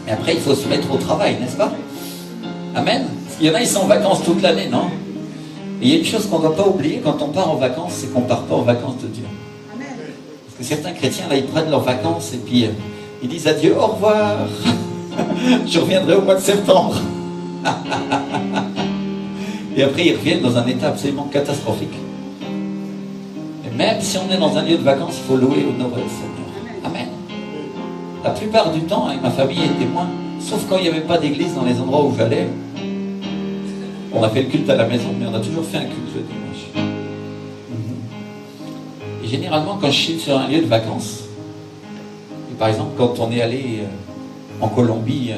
Mais après, il faut se mettre au travail, n'est-ce pas? Amen. Il y en a, ils sont en vacances toute l'année, non? Et il y a une chose qu'on ne doit pas oublier quand on part en vacances, c'est qu'on ne part pas en vacances de Dieu. Amen. Parce que certains chrétiens, là, ils prennent leurs vacances et puis ils disent à Dieu, au revoir. Je reviendrai au mois de septembre. Et après, ils reviennent dans un état absolument catastrophique. Et même si on est dans un lieu de vacances, il faut louer et honorer le Seigneur. Amen. La plupart du temps, avec ma famille et témoins, sauf quand il n'y avait pas d'église dans les endroits où j'allais, on a fait le culte à la maison, mais on a toujours fait un culte le dimanche. Et généralement, quand je suis sur un lieu de vacances, et par exemple, quand on est allé en Colombie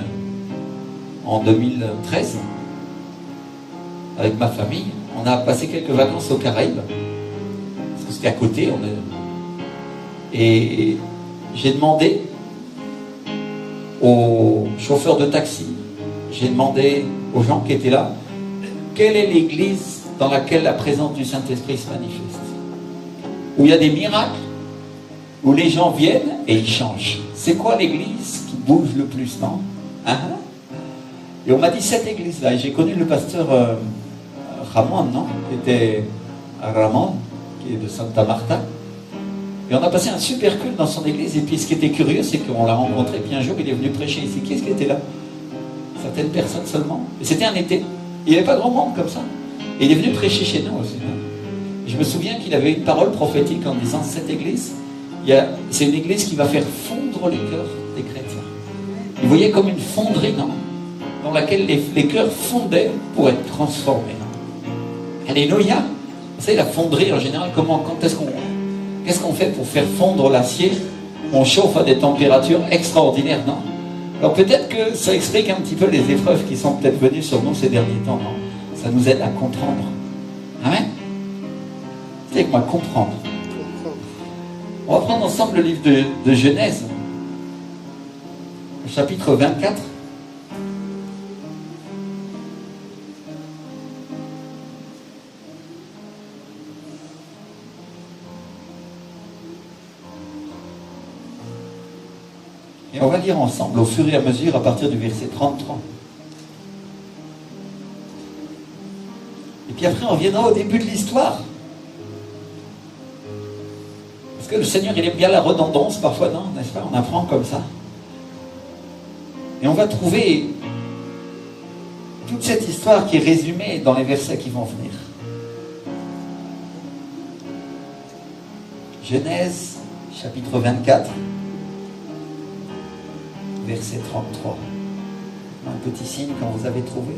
en 2013, avec ma famille, on a passé quelques vacances aux Caraïbes, parce que c'était à côté. Et j'ai demandé aux chauffeurs de taxi, j'ai demandé aux gens qui étaient là, quelle est l'église dans laquelle la présence du Saint-Esprit se manifeste? Où il y a des miracles, où les gens viennent et ils changent. C'est quoi l'église qui bouge le plus, non? Et on m'a dit cette église-là, et j'ai connu le pasteur Ramon, non? Qui était Ramon, qui est de Santa Marta. Et on a passé un super culte dans son église, et puis ce qui était curieux, c'est qu'on l'a rencontré, puis un jour il est venu prêcher ici. Qui est-ce qui était là? Certaines personnes seulement. Et c'était un été. Il n'y avait pas grand monde comme ça. Et il est venu prêcher chez nous aussi. Et je me souviens qu'il avait une parole prophétique en disant, cette église, c'est une église qui va faire fondre les cœurs des chrétiens. Il voyait comme une fonderie, non? Dans laquelle les cœurs fondaient pour être transformés. Alléluia. Vous savez, la fonderie, en général, qu'est-ce qu'on fait pour faire fondre l'acier? On chauffe à des températures extraordinaires, non? Alors peut-être que ça explique un petit peu les épreuves qui sont peut-être venues sur nous ces derniers temps, non? Ça nous aide à comprendre. Amen. C'est avec moi, comprendre. On va prendre ensemble le livre de Genèse, le chapitre 24. Et on va lire ensemble au fur et à mesure à partir du verset 33. Et puis après on reviendra au début de l'histoire. Parce que le Seigneur il aime bien la redondance parfois, non? N'est-ce pas? On apprend comme ça. Et on va trouver toute cette histoire qui est résumée dans les versets qui vont venir. Genèse chapitre 24. Verset 33. Un petit signe quand vous avez trouvé.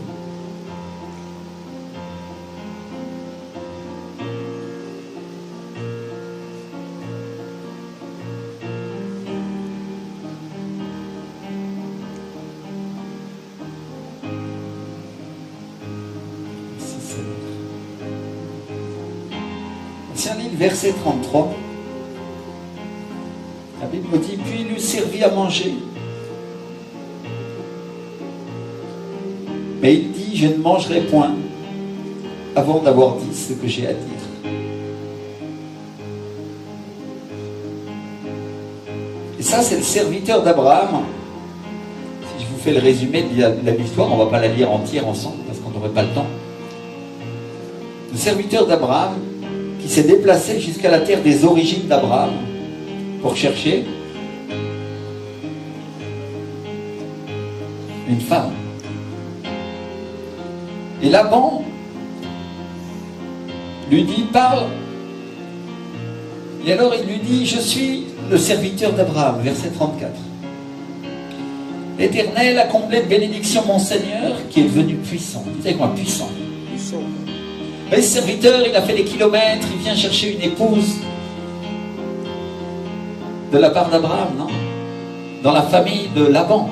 Si on lit le verset 33, la Bible dit, puis il lui servit à manger. Mais il dit, je ne mangerai point avant d'avoir dit ce que j'ai à dire. Et ça, c'est le serviteur d'Abraham. Si je vous fais le résumé de l'histoire, on ne va pas la lire entière ensemble, parce qu'on n'aurait pas le temps. Le serviteur d'Abraham qui s'est déplacé jusqu'à la terre des origines d'Abraham pour chercher une femme. Et Laban lui dit, parle. Et alors il lui dit, je suis le serviteur d'Abraham, verset 34. L'Éternel a comblé de bénédiction mon Seigneur, qui est devenu puissant. Vous savez quoi, puissant? Le serviteur, il a fait des kilomètres, il vient chercher une épouse de la part d'Abraham, non? Dans la famille de Laban.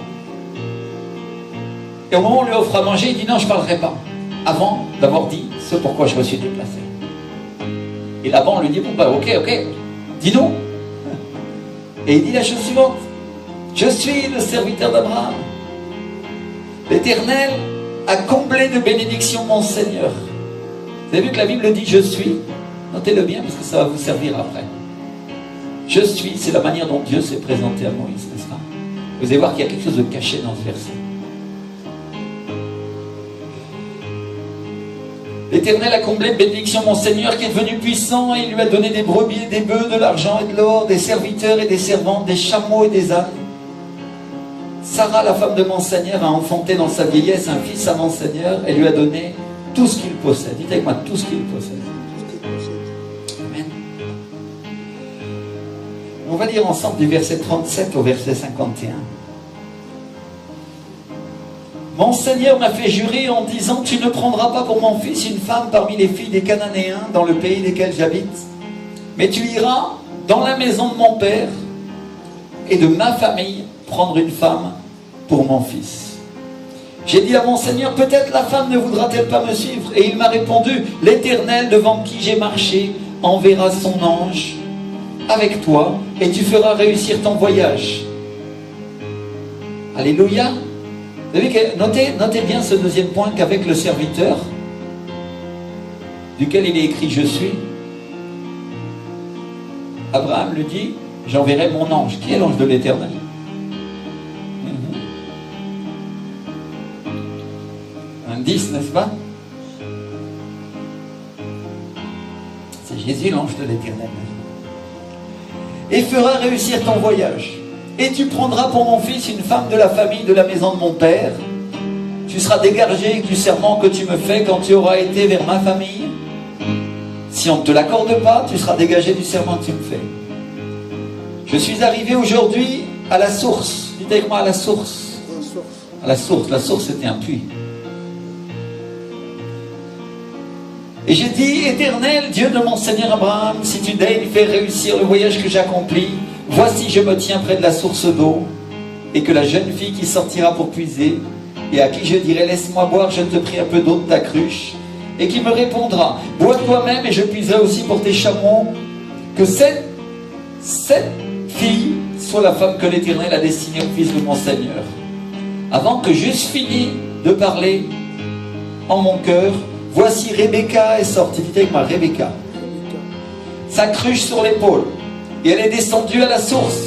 Et au moment où on lui offre à manger, il dit non, je ne parlerai pas. Avant d'avoir dit ce pourquoi je me suis déplacé. Et Laban lui dit, bon bah ok, dis-nous. Et il dit la chose suivante, je suis le serviteur d'Abraham. L'Éternel a comblé de bénédiction mon Seigneur. Vous avez vu que la Bible dit je suis? Notez-le bien parce que ça va vous servir après. Je suis, c'est la manière dont Dieu s'est présenté à Moïse, n'est-ce pas? Vous allez voir qu'il y a quelque chose de caché dans ce verset. L'Éternel a comblé de bénédictions mon Seigneur qui est devenu puissant et il lui a donné des brebis et des bœufs, de l'argent et de l'or, des serviteurs et des servantes, des chameaux et des ânes. Sarah, la femme de mon Seigneur, a enfanté dans sa vieillesse un fils à mon Seigneur et lui a donné tout ce qu'il possède. Dites avec moi, tout ce qu'il possède. Amen. On va lire ensemble du verset 37 au verset 51. Mon Seigneur m'a fait jurer en disant, tu ne prendras pas pour mon fils une femme parmi les filles des Cananéens dans le pays desquels j'habite, mais tu iras dans la maison de mon père et de ma famille prendre une femme pour mon fils. J'ai dit à mon Seigneur, peut-être la femme ne voudra-t-elle pas me suivre? Et il m'a répondu, l'Éternel devant qui j'ai marché enverra son ange avec toi et tu feras réussir ton voyage. Alléluia. Vous avez que, notez bien ce deuxième point qu'avec le serviteur, duquel il est écrit « Je suis », Abraham lui dit « J'enverrai mon ange ». Qui est l'ange de l'Éternel? Un 10, n'est-ce pas? C'est Jésus, l'ange de l'Éternel. Et fera réussir ton voyage. Et tu prendras pour mon fils une femme de la famille de la maison de mon père. Tu seras dégagé du serment que tu me fais quand tu auras été vers ma famille. Si on ne te l'accorde pas, tu seras dégagé du serment que tu me fais. Je suis arrivé aujourd'hui à la source. Dites avec moi, à la source. À la source. La source, c'était un puits. Et j'ai dit, Éternel, Dieu de mon Seigneur Abraham, si tu daignes faire réussir le voyage que j'accomplis, voici, je me tiens près de la source d'eau, et que la jeune fille qui sortira pour puiser, et à qui je dirai, laisse-moi boire, je te prie un peu d'eau de ta cruche, et qui me répondra, bois toi-même, et je puiserai aussi pour tes chameaux, que cette fille soit la femme que l'Éternel a destinée au fils de mon Seigneur. Avant que j'eusse fini de parler en mon cœur, voici Rebecca est sortie. Dites avec moi, Rebecca. Sa cruche sur l'épaule. Et elle est descendue à la source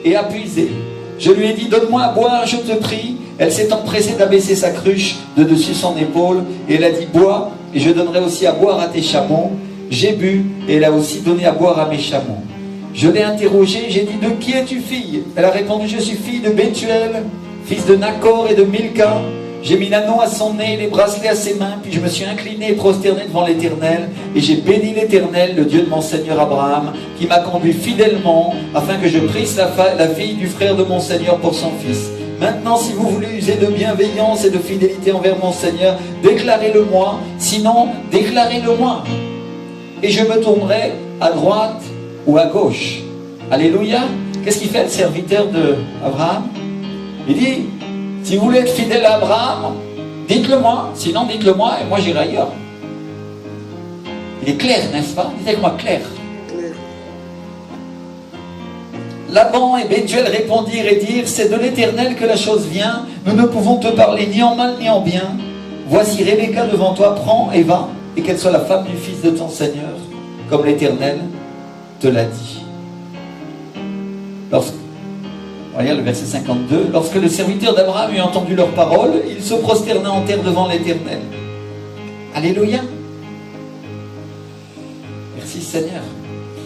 et a puisé. Je lui ai dit, donne-moi à boire, je te prie. Elle s'est empressée d'abaisser sa cruche de dessus son épaule. Et elle a dit, bois, et je donnerai aussi à boire à tes chameaux. J'ai bu, et elle a aussi donné à boire à mes chameaux. Je l'ai interrogée, j'ai dit, de qui es-tu fille? Elle a répondu, je suis fille de Bethuel, fils de Nacor et de Milka. J'ai mis l'anneau à son nez, les bracelets à ses mains, puis je me suis incliné et prosterné devant l'Éternel, et j'ai béni l'Éternel, le Dieu de mon Seigneur Abraham, qui m'a conduit fidèlement, afin que je prisse la fille du frère de mon Seigneur pour son fils. Maintenant, si vous voulez user de bienveillance et de fidélité envers mon Seigneur, déclarez-le-moi, sinon, déclarez-le-moi. Et je me tournerai à droite ou à gauche. Alléluia. Qu'est-ce qu'il fait le serviteur d'Abraham? Il dit, si vous voulez être fidèle à Abraham, dites-le moi, sinon dites-le moi et moi j'irai ailleurs. Il est clair, n'est-ce pas? Dites-moi clair. Laban et Bethuel répondirent et dirent, c'est de l'Éternel que la chose vient, nous ne pouvons te parler ni en mal ni en bien. Voici Rebecca devant toi, prends et va, et qu'elle soit la femme du fils de ton Seigneur, comme l'Éternel te l'a dit. Regarde le verset 52. Lorsque le serviteur d'Abraham eut entendu leurs paroles, il se prosterna en terre devant l'Éternel. Alléluia. Merci Seigneur.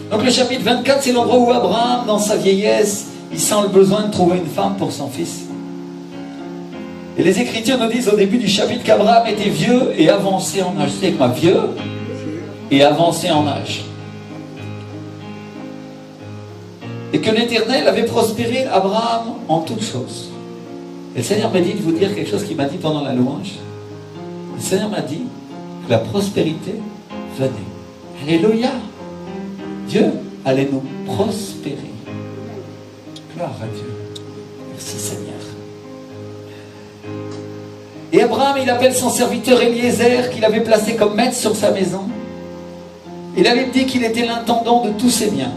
Donc le chapitre 24, c'est l'endroit où Abraham, dans sa vieillesse, il sent le besoin de trouver une femme pour son fils. Et les Écritures nous disent au début du chapitre qu'Abraham était vieux et avancé en âge. C'est quoi, vieux et avancé en âge. Et que l'Éternel avait prospéré Abraham en toutes choses. Et le Seigneur m'a dit de vous dire quelque chose qu'il m'a dit pendant la louange. Le Seigneur m'a dit que la prospérité venait. Alléluia. Dieu allait nous prospérer. Gloire à Dieu. Merci Seigneur. Et Abraham, il appelle son serviteur Eliezer, qu'il avait placé comme maître sur sa maison. Il avait dit qu'il était l'intendant de tous ses biens.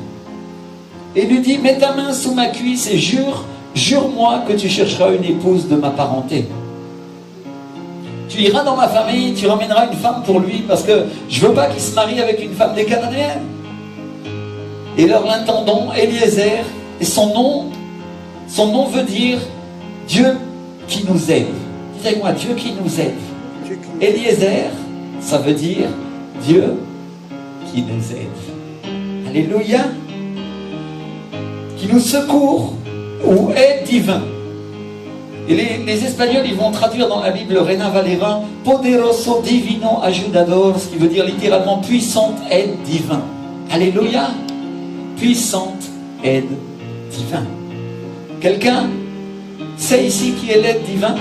Et lui dit, mets ta main sous ma cuisse et jure-moi que tu chercheras une épouse de ma parenté. Tu iras dans ma famille, tu ramèneras une femme pour lui, parce que je ne veux pas qu'il se marie avec une femme des Cananéennes. Et alors l'intendant, Eliezer, et son nom Son nom veut dire Dieu qui nous aide. Dites avec moi, Dieu qui nous aide. Eliezer, ça veut dire Dieu qui nous aide. Alléluia. Qui nous secourt ou aide divin. Et les Espagnols, ils vont traduire dans la Bible Reina Valera Poderoso Divino Ayudador, ce qui veut dire littéralement puissante aide divin. Alléluia. Puissante aide divin. Quelqu'un sait ici qui est l'aide divin?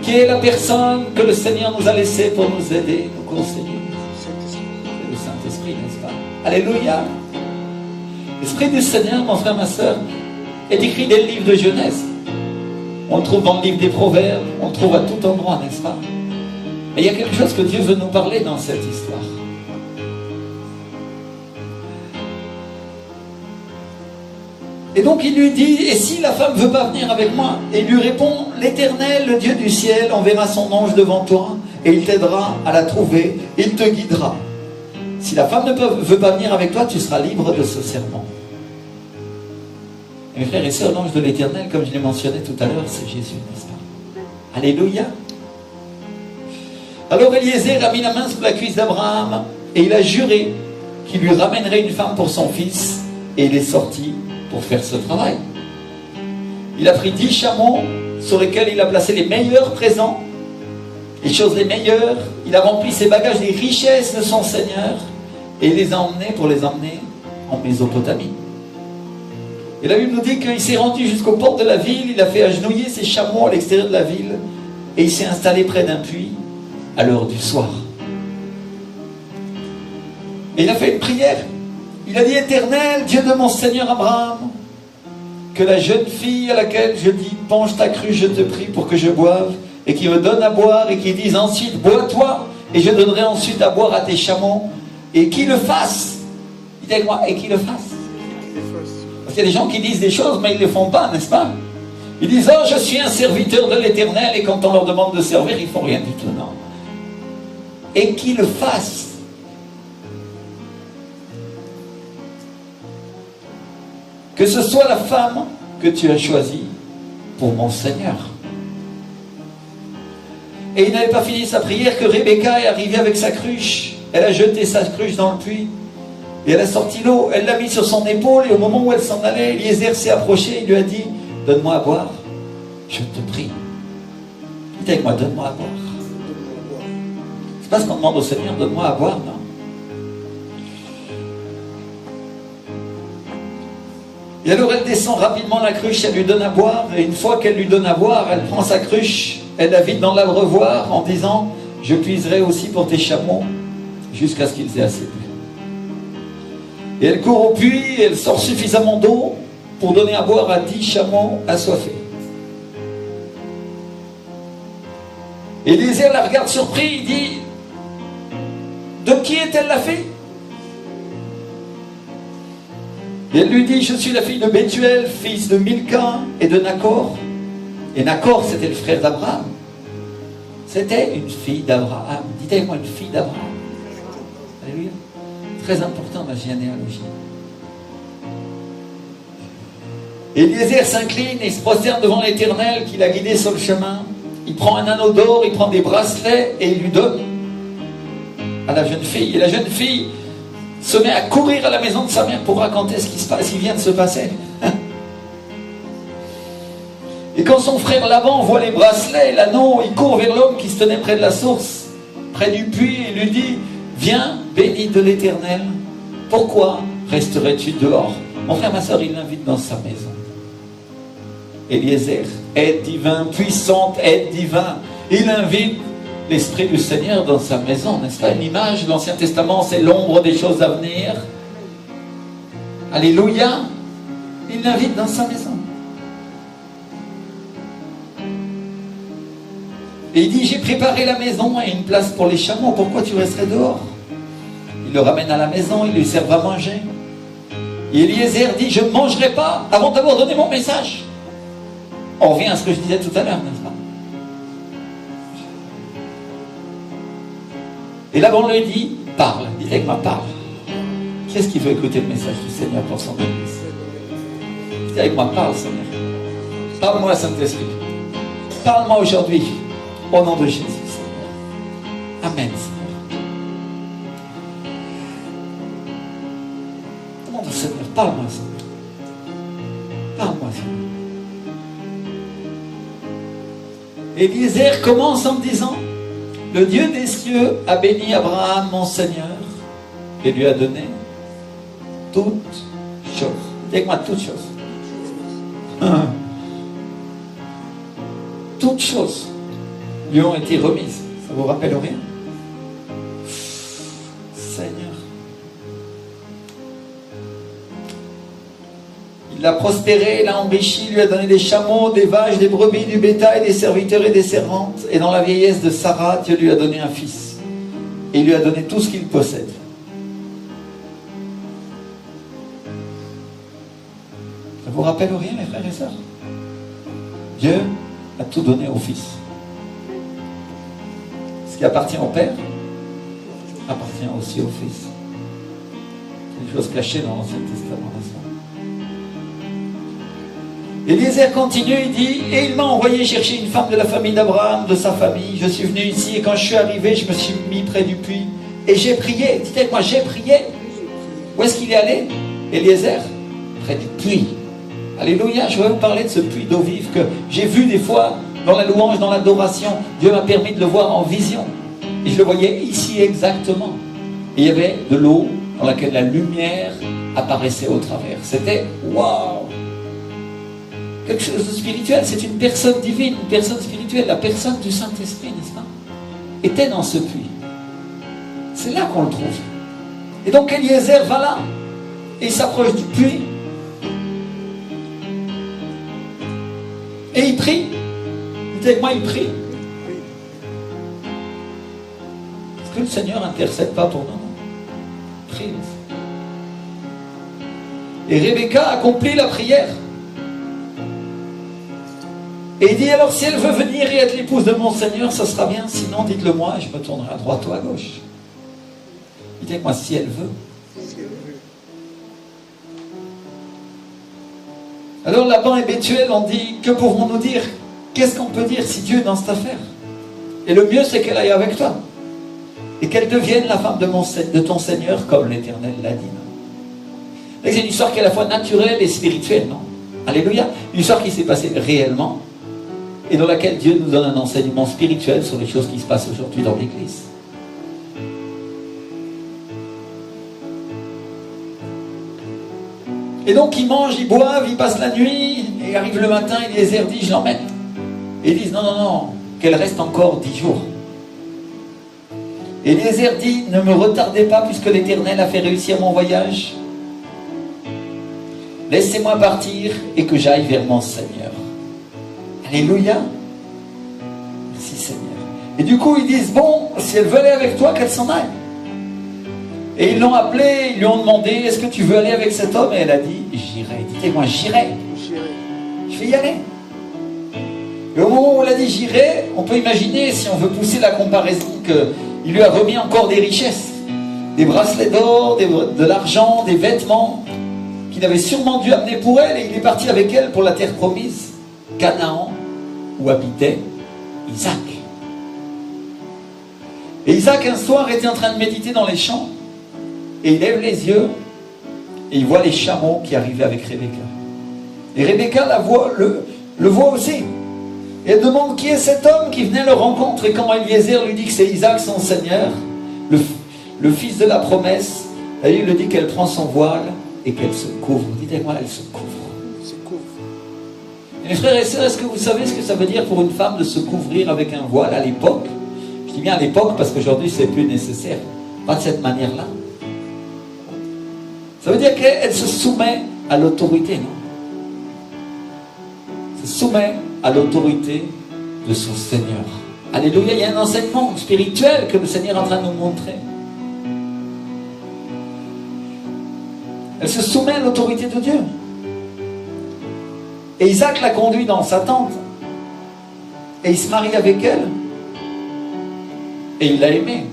Qui est la personne que le Seigneur nous a laissée pour nous aider, nous conseiller? C'est le Saint-Esprit, n'est-ce pas? Alléluia. L'Esprit du Seigneur, mon frère, ma soeur, est écrit dès le livre de Genèse. On le trouve dans le livre des Proverbes, on le trouve à tout endroit, n'est-ce pas? Mais il y a quelque chose que Dieu veut nous parler dans cette histoire. Et donc il lui dit, et si la femme ne veut pas venir avec moi? Et il lui répond, l'Éternel, le Dieu du ciel, enverra son ange devant toi, et il t'aidera à la trouver, il te guidera. Si la femme ne veut pas venir avec toi, tu seras libre de ce serment. Et mes frères et sœurs, l'ange de l'Éternel, comme je l'ai mentionné tout à l'heure, c'est Jésus, n'est-ce pas? Alléluia. Alors Eliezer a mis la main sur la cuisse d'Abraham, et il a juré qu'il lui ramènerait une femme pour son fils, et il est sorti pour faire ce travail. Il a pris 10 chameaux sur lesquels il a placé les meilleurs présents, les choses les meilleures. Il a rempli ses bagages des richesses de son Seigneur et il les a emmenés pour les emmener en Mésopotamie. Et la Bible nous dit qu'il s'est rendu jusqu'aux portes de la ville, il a fait agenouiller ses chameaux à l'extérieur de la ville et il s'est installé près d'un puits à l'heure du soir. Et il a fait une prière. Il a dit, Éternel, Dieu de mon Seigneur Abraham, que la jeune fille à laquelle je dis, penche ta cruche, je te prie pour que je boive, et qui me donne à boire, et qui dise ensuite, bois-toi, et je donnerai ensuite à boire à tes chameaux, et qui le fasse. Dites avec moi, et qui le fasse. Parce qu'il y a des gens qui disent des choses, mais ils ne les font pas, n'est-ce pas? Ils disent, oh, je suis un serviteur de l'Éternel, et quand on leur demande de servir, ils ne font rien du tout, non. Et qui le fasse. Que ce soit la femme que tu as choisie pour mon Seigneur. Et il n'avait pas fini sa prière que Rebecca est arrivée avec sa cruche. Elle a jeté sa cruche dans le puits. Et elle a sorti l'eau. Elle l'a mise sur son épaule. Et au moment où elle s'en allait, Eliezer s'est approché. Il lui a dit, donne-moi à boire. Je te prie. Dites avec moi, donne-moi à boire. C'est pas ce qu'on demande au Seigneur, donne-moi à boire, non? Et alors elle descend rapidement la cruche, elle lui donne à boire, et une fois qu'elle lui donne à boire, elle prend sa cruche, elle la vide dans l'abreuvoir en disant, je puiserai aussi pour tes chameaux, jusqu'à ce qu'ils aient assez bu. Et elle court au puits, et elle sort suffisamment d'eau pour donner à boire à 10 chameaux assoiffés. Et Eliezer la regarde surpris, il dit, de qui est-elle la fille? Et elle lui dit, je suis la fille de Bethuel, fils de Milka et de Nacor. Et Nacor, c'était le frère d'Abraham. C'était une fille d'Abraham. Dites avec moi, une fille d'Abraham. Alléluia. Très important, ma généalogie. Eliezer s'incline et se prosterne devant l'Éternel qui l'a guidé sur le chemin. Il prend un anneau d'or, il prend des bracelets et il lui donne à la jeune fille. Et la jeune fille se met à courir à la maison de sa mère pour raconter ce qui vient de se passer. Et quand son frère Laban voit les bracelets et l'anneau, il court vers l'homme qui se tenait près de la source, près du puits, et lui dit, viens, béni de l'Éternel, pourquoi resterais-tu dehors? Mon frère, ma soeur, il l'invite dans sa maison. Eliezer, aide divin, puissante aide divin. Il invite l'Esprit du Seigneur dans sa maison, n'est-ce pas? Une image de l'Ancien Testament, c'est l'ombre des choses à venir. Alléluia. Il l'invite dans sa maison. Et il dit, j'ai préparé la maison et une place pour les chameaux, pourquoi tu resterais dehors? Il le ramène à la maison, il lui sert à manger. Et Eliezer dit, je ne mangerai pas avant d'avoir donné mon message. On revient à ce que je disais tout à l'heure, n'est-ce pas? Et là, on lui dit, parle. Dites avec moi, parle. Qui est-ce qui veut écouter le message du Seigneur pour son Église? Dis avec moi, parle Seigneur. Parle-moi Saint-Esprit. Parle-moi aujourd'hui. Au nom de Jésus Seigneur. Amen Seigneur. Au nom de Seigneur, parle-moi Seigneur. Parle-moi Seigneur. Eliezer commence en disant, le Dieu des cieux a béni Abraham mon Seigneur et lui a donné toutes choses. Dis-moi toutes choses. Toutes choses lui ont été remises. Ça vous rappelle rien? Seigneur. Il l'a prospéré, il l'a enrichi, lui a donné des chameaux, des vaches, des brebis, du bétail, des serviteurs et des servantes. Et dans la vieillesse de Sarah, Dieu lui a donné un fils. Et il lui a donné tout ce qu'il possède. Ça vous rappelle rien, mes frères et sœurs? Dieu a tout donné au Fils. Ce qui appartient au Père appartient aussi au Fils. C'est une chose cachée dans l'Ancien Testament, n'est-ce pas? Eliezer continue, il dit, et il m'a envoyé chercher une femme de la famille d'Abraham, de sa famille. Je suis venu ici et quand je suis arrivé, je me suis mis près du puits et j'ai prié. Dites avec moi, j'ai prié. Où est-ce qu'il est allé, Eliezer? Près du puits. Alléluia, je vais vous parler de ce puits d'eau vive que j'ai vu des fois dans la louange, dans l'adoration. Dieu m'a permis de le voir en vision. Et je le voyais ici exactement. Et il y avait de l'eau dans laquelle la lumière apparaissait au travers. C'était waouh! Quelque chose de spirituel, c'est une personne divine, une personne spirituelle, la personne du Saint-Esprit, n'est-ce pas? Était dans ce puits. C'est là qu'on le trouve. Et donc Eliezer va là, et il s'approche du puits, et il prie. Dites avec moi, il prie. Est-ce que le Seigneur n'intercède pas pour nous? Prie. Et Rebecca accomplit la prière. Et il dit, alors si elle veut venir et être l'épouse de mon Seigneur, ça sera bien. Sinon, dites-le moi, et je me tournerai à droite ou à gauche. Dites-moi si elle veut. Alors Laban et Bethuel ont dit, que pouvons-nous dire? Qu'est-ce qu'on peut dire si Dieu est dans cette affaire? Et le mieux, c'est qu'elle aille avec toi. Et qu'elle devienne la femme de ton Seigneur, comme l'Éternel l'a dit. C'est une histoire qui est à la fois naturelle et spirituelle, non? Alléluia. Une histoire qui s'est passée réellement, et dans laquelle Dieu nous donne un enseignement spirituel sur les choses qui se passent aujourd'hui dans l'Église. Et donc ils mangent, ils boivent, ils passent la nuit, et arrive le matin, Eliezer dit, je l'emmène. Et ils disent, non, non, non, qu'elle reste encore 10 jours. Et Eliezer dit, ne me retardez pas, puisque l'Éternel a fait réussir mon voyage. Laissez-moi partir, et que j'aille vers mon Seigneur. Alléluia. Merci Seigneur. Et du coup ils disent, bon, si elle veut aller avec toi, qu'elle s'en aille. Et ils l'ont appelée, ils lui ont demandé, est-ce que tu veux aller avec cet homme? Et elle a dit, j'irai. Dites-moi, j'irai. Je vais y aller. Et au moment où elle a dit j'irai, on peut imaginer, si on veut pousser la comparaison, qu'il lui a remis encore des richesses. Des bracelets d'or, de l'argent, des vêtements, qu'il avait sûrement dû amener pour elle. Et il est parti avec elle pour la terre promise, Canaan, où habitait Isaac. Et Isaac, un soir, était en train de méditer dans les champs. Et il lève les yeux et il voit les chameaux qui arrivaient avec Rebecca. Et Rebecca le voit aussi. Et elle demande qui est cet homme qui venait à leur rencontre. Et quand Eliezer lui dit que c'est Isaac son Seigneur, le fils de la promesse, il lui dit qu'elle prend son voile et qu'elle se couvre. Dites-moi, elle se couvre. Et mes frères et sœurs, est-ce que vous savez ce que ça veut dire pour une femme de se couvrir avec un voile à l'époque? Je dis bien à l'époque parce qu'aujourd'hui c'est plus nécessaire. Pas de cette manière-là. Ça veut dire qu'elle se soumet à l'autorité, non? Se soumet à l'autorité de son Seigneur. Alléluia, il y a un enseignement spirituel que le Seigneur est en train de nous montrer. Elle se soumet à l'autorité de Dieu. Et Isaac l'a conduit dans sa tente. Et il se marie avec elle. Et il l'a aimée.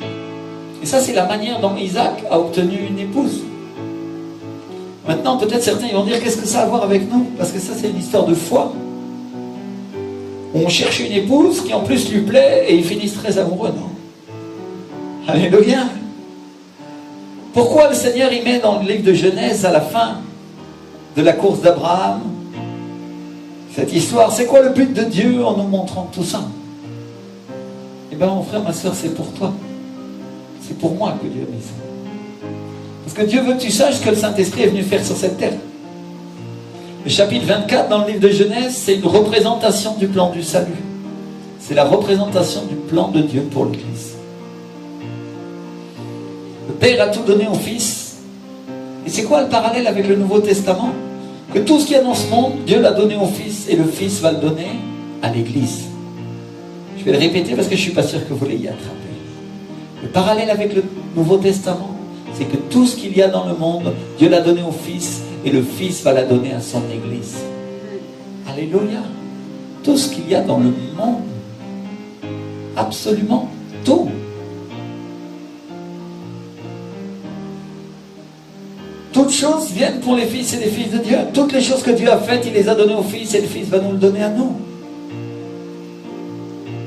Et ça, c'est la manière dont Isaac a obtenu une épouse. Maintenant, peut-être certains ils vont dire, qu'est-ce que ça a à voir avec nous? Parce que ça, c'est une histoire de foi. On cherche une épouse qui en plus lui plaît et ils finissent très amoureux, non? Alléluia. Pourquoi le Seigneur y met dans le livre de Genèse, à la fin de la course d'Abraham, cette histoire? C'est quoi le but de Dieu en nous montrant tout ça? Eh bien mon frère, ma soeur, c'est pour toi. C'est pour moi que Dieu a mis ça. Parce que Dieu veut que tu saches ce que le Saint-Esprit est venu faire sur cette terre. Le chapitre 24 dans le livre de Genèse, c'est une représentation du plan du salut. C'est la représentation du plan de Dieu pour l'Église. Le Père a tout donné au Fils. Et c'est quoi le parallèle avec le Nouveau Testament? Que tout ce qu'il y a dans ce monde, Dieu l'a donné au Fils et le Fils va le donner à l'Église. Je vais le répéter parce que je ne suis pas sûr que vous l'ayez attrapé. Le parallèle avec le Nouveau Testament, c'est que tout ce qu'il y a dans le monde, Dieu l'a donné au Fils et le Fils va la donner à son Église. Alléluia. Tout ce qu'il y a dans le monde, absolument tout. Toutes choses viennent pour les fils et les filles de Dieu. Toutes les choses que Dieu a faites, il les a données au Fils et le Fils va nous le donner à nous.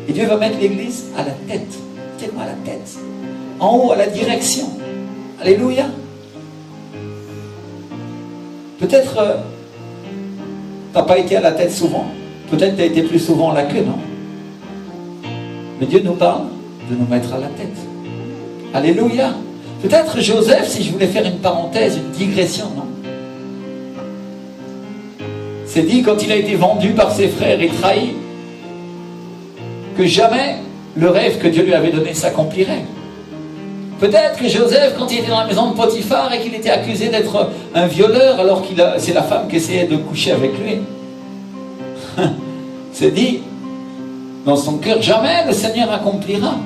Et Dieu va mettre l'Église à la tête. Mettez-moi à la tête. En haut, à la direction. Alléluia. Peut-être tu n'as pas été à la tête souvent. Peut-être tu as été plus souvent à la queue, non? Mais Dieu nous parle de nous mettre à la tête. Alléluia. Peut-être Joseph, si je voulais faire une parenthèse, une digression, non? C'est dit quand il a été vendu par ses frères et trahi, que jamais le rêve que Dieu lui avait donné s'accomplirait. Peut-être que Joseph, quand il était dans la maison de Potiphar et qu'il était accusé d'être un violeur alors que c'est la femme qui essayait de coucher avec lui, c'est dit dans son cœur, jamais le Seigneur accomplira.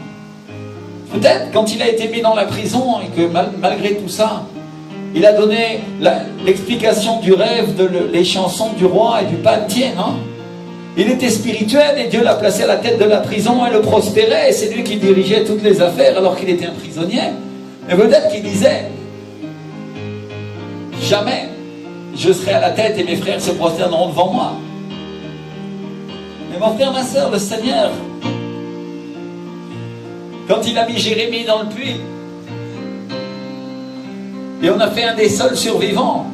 Peut-être quand il a été mis dans la prison et que malgré tout ça, il a donné l'explication du rêve, les chansons du roi et du panetier, non? Il était spirituel et Dieu l'a placé à la tête de la prison et le prospérait. Et c'est lui qui dirigeait toutes les affaires alors qu'il était un prisonnier. Mais peut-être qu'il disait, jamais je serai à la tête et mes frères se prosterneront devant moi. Mais mon frère, ma soeur, le Seigneur, quand il a mis Jérémie dans le puits, et on a fait un des seuls survivants,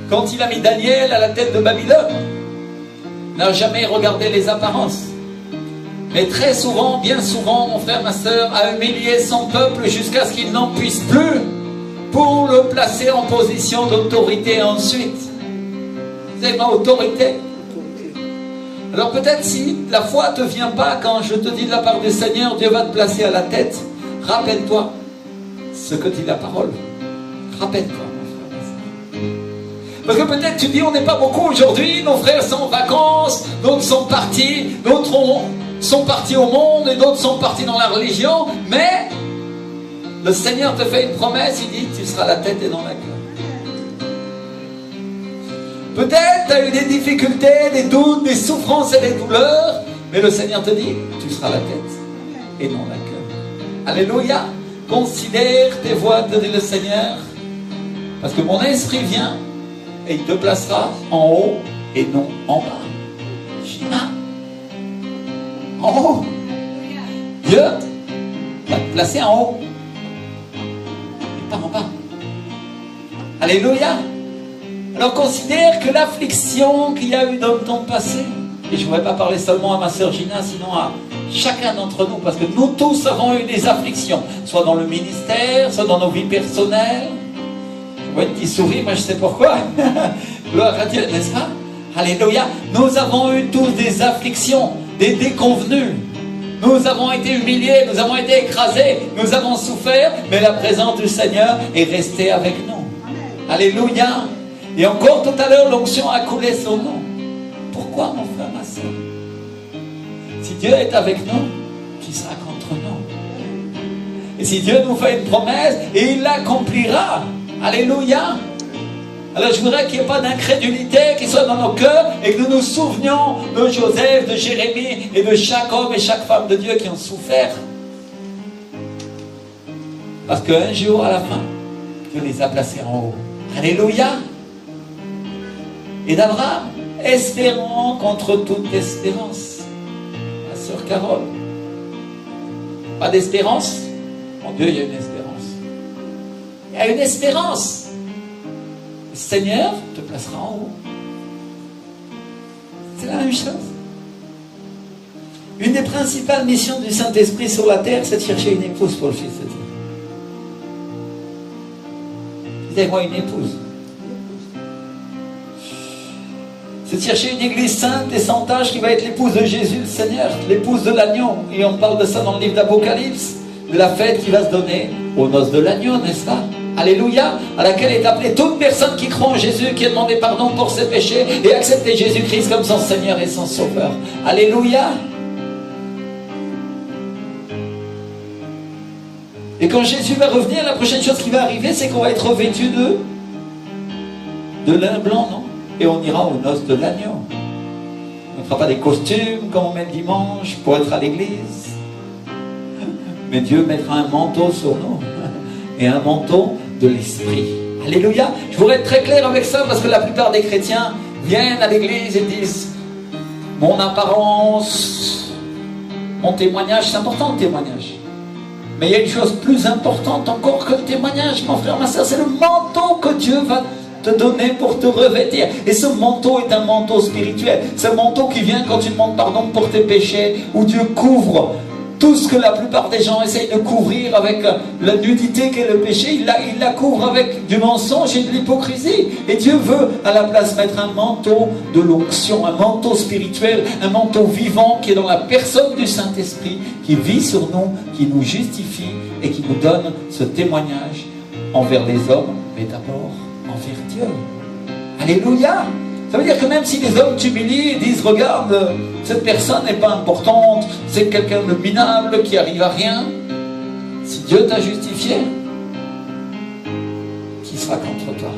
quand il a mis Daniel à la tête de Babylone, n'a jamais regardé les apparences. Mais très souvent, bien souvent, mon frère, ma soeur, a humilié son peuple jusqu'à ce qu'il n'en puisse plus pour le placer en position d'autorité ensuite. C'est ma autorité. Alors peut-être si la foi ne te vient pas quand je te dis de la part du Seigneur, Dieu va te placer à la tête, rappelle-toi ce que dit la parole. Rappelle-toi. Parce que peut-être tu dis, on n'est pas beaucoup aujourd'hui, nos frères sont en vacances, d'autres sont partis, d'autres sont partis au monde et d'autres sont partis dans la religion, mais le Seigneur te fait une promesse, il dit, tu seras la tête et non la queue. Peut-être tu as eu des difficultés, des doutes, des souffrances et des douleurs, mais le Seigneur te dit, tu seras la tête et non la queue. Alléluia. Considère tes voies, te dit le Seigneur, parce que mon esprit vient et il te placera en haut et non en bas. Shima. En haut. Dieu va te placer en haut et pas en bas. Alléluia. Alors considère que l'affliction qu'il y a eu dans ton passé, et je ne voudrais pas parler seulement à ma sœur Gina, sinon à chacun d'entre nous, parce que nous tous avons eu des afflictions, soit dans le ministère, soit dans nos vies personnelles. Je vois une petite souris, moi je sais pourquoi. Gloire à Dieu, n'est-ce pas? Alléluia. Nous avons eu tous des afflictions, des déconvenues. Nous avons été humiliés, nous avons été écrasés, nous avons souffert, mais la présence du Seigneur est restée avec nous. Alléluia. Et encore tout à l'heure, l'onction a coulé sur nous. Pourquoi, mon frère, ma soeur? Si Dieu est avec nous, qui sera contre nous? Et si Dieu nous fait une promesse, et il l'accomplira. Alléluia. Alors je voudrais qu'il n'y ait pas d'incrédulité qui soit dans nos cœurs et que nous nous souvenions de Joseph, de Jérémie et de chaque homme et chaque femme de Dieu qui ont souffert. Parce qu'un jour à la fin, Dieu les a placés en haut. Alléluia. Et d'Abraham, espérant contre toute espérance. Ma sœur Carole, pas d'espérance? Mon Dieu, il y a une espérance. Il y a une espérance. Le Seigneur te placera en haut. C'est la même chose. Une des principales missions du Saint-Esprit sur la terre, c'est de chercher une épouse pour le Fils de Dieu. Dites-moi une épouse. C'est de chercher une église sainte et sans tâche qui va être l'épouse de Jésus, le Seigneur, l'épouse de l'agneau. Et on parle de ça dans le livre d'Apocalypse, de la fête qui va se donner aux noces de l'agneau, n'est-ce pas? Alléluia, à laquelle est appelée toute personne qui croit en Jésus, qui a demandé pardon pour ses péchés et accepté Jésus-Christ comme son Seigneur et son Sauveur. Alléluia. Et quand Jésus va revenir, la prochaine chose qui va arriver, c'est qu'on va être revêtu de lin blanc, non? Et on ira aux noces de l'agneau. On ne fera pas des costumes comme on met le dimanche pour être à l'église. Mais Dieu mettra un manteau sur nous. Et un manteau de l'esprit. Alléluia. Je voudrais être très clair avec ça parce que la plupart des chrétiens viennent à l'église et disent mon apparence, mon témoignage. C'est important le témoignage. Mais il y a une chose plus importante encore que le témoignage, mon frère, ma soeur, c'est le manteau que Dieu va te donner pour te revêtir. Et ce manteau est un manteau spirituel. C'est un manteau qui vient quand tu demandes pardon pour tes péchés, où Dieu couvre tout ce que la plupart des gens essayent de couvrir avec la nudité qu'est le péché. Il la couvre avec du mensonge et de l'hypocrisie. Et Dieu veut à la place mettre un manteau de l'onction, un manteau spirituel, un manteau vivant qui est dans la personne du Saint-Esprit, qui vit sur nous, qui nous justifie et qui nous donne ce témoignage envers les hommes, mais d'abord envers Dieu. Alléluia. Ça veut dire que même si les hommes t'humilient et disent regarde, cette personne n'est pas importante, c'est quelqu'un de minable qui arrive à rien, si Dieu t'a justifié, qui sera contre toi?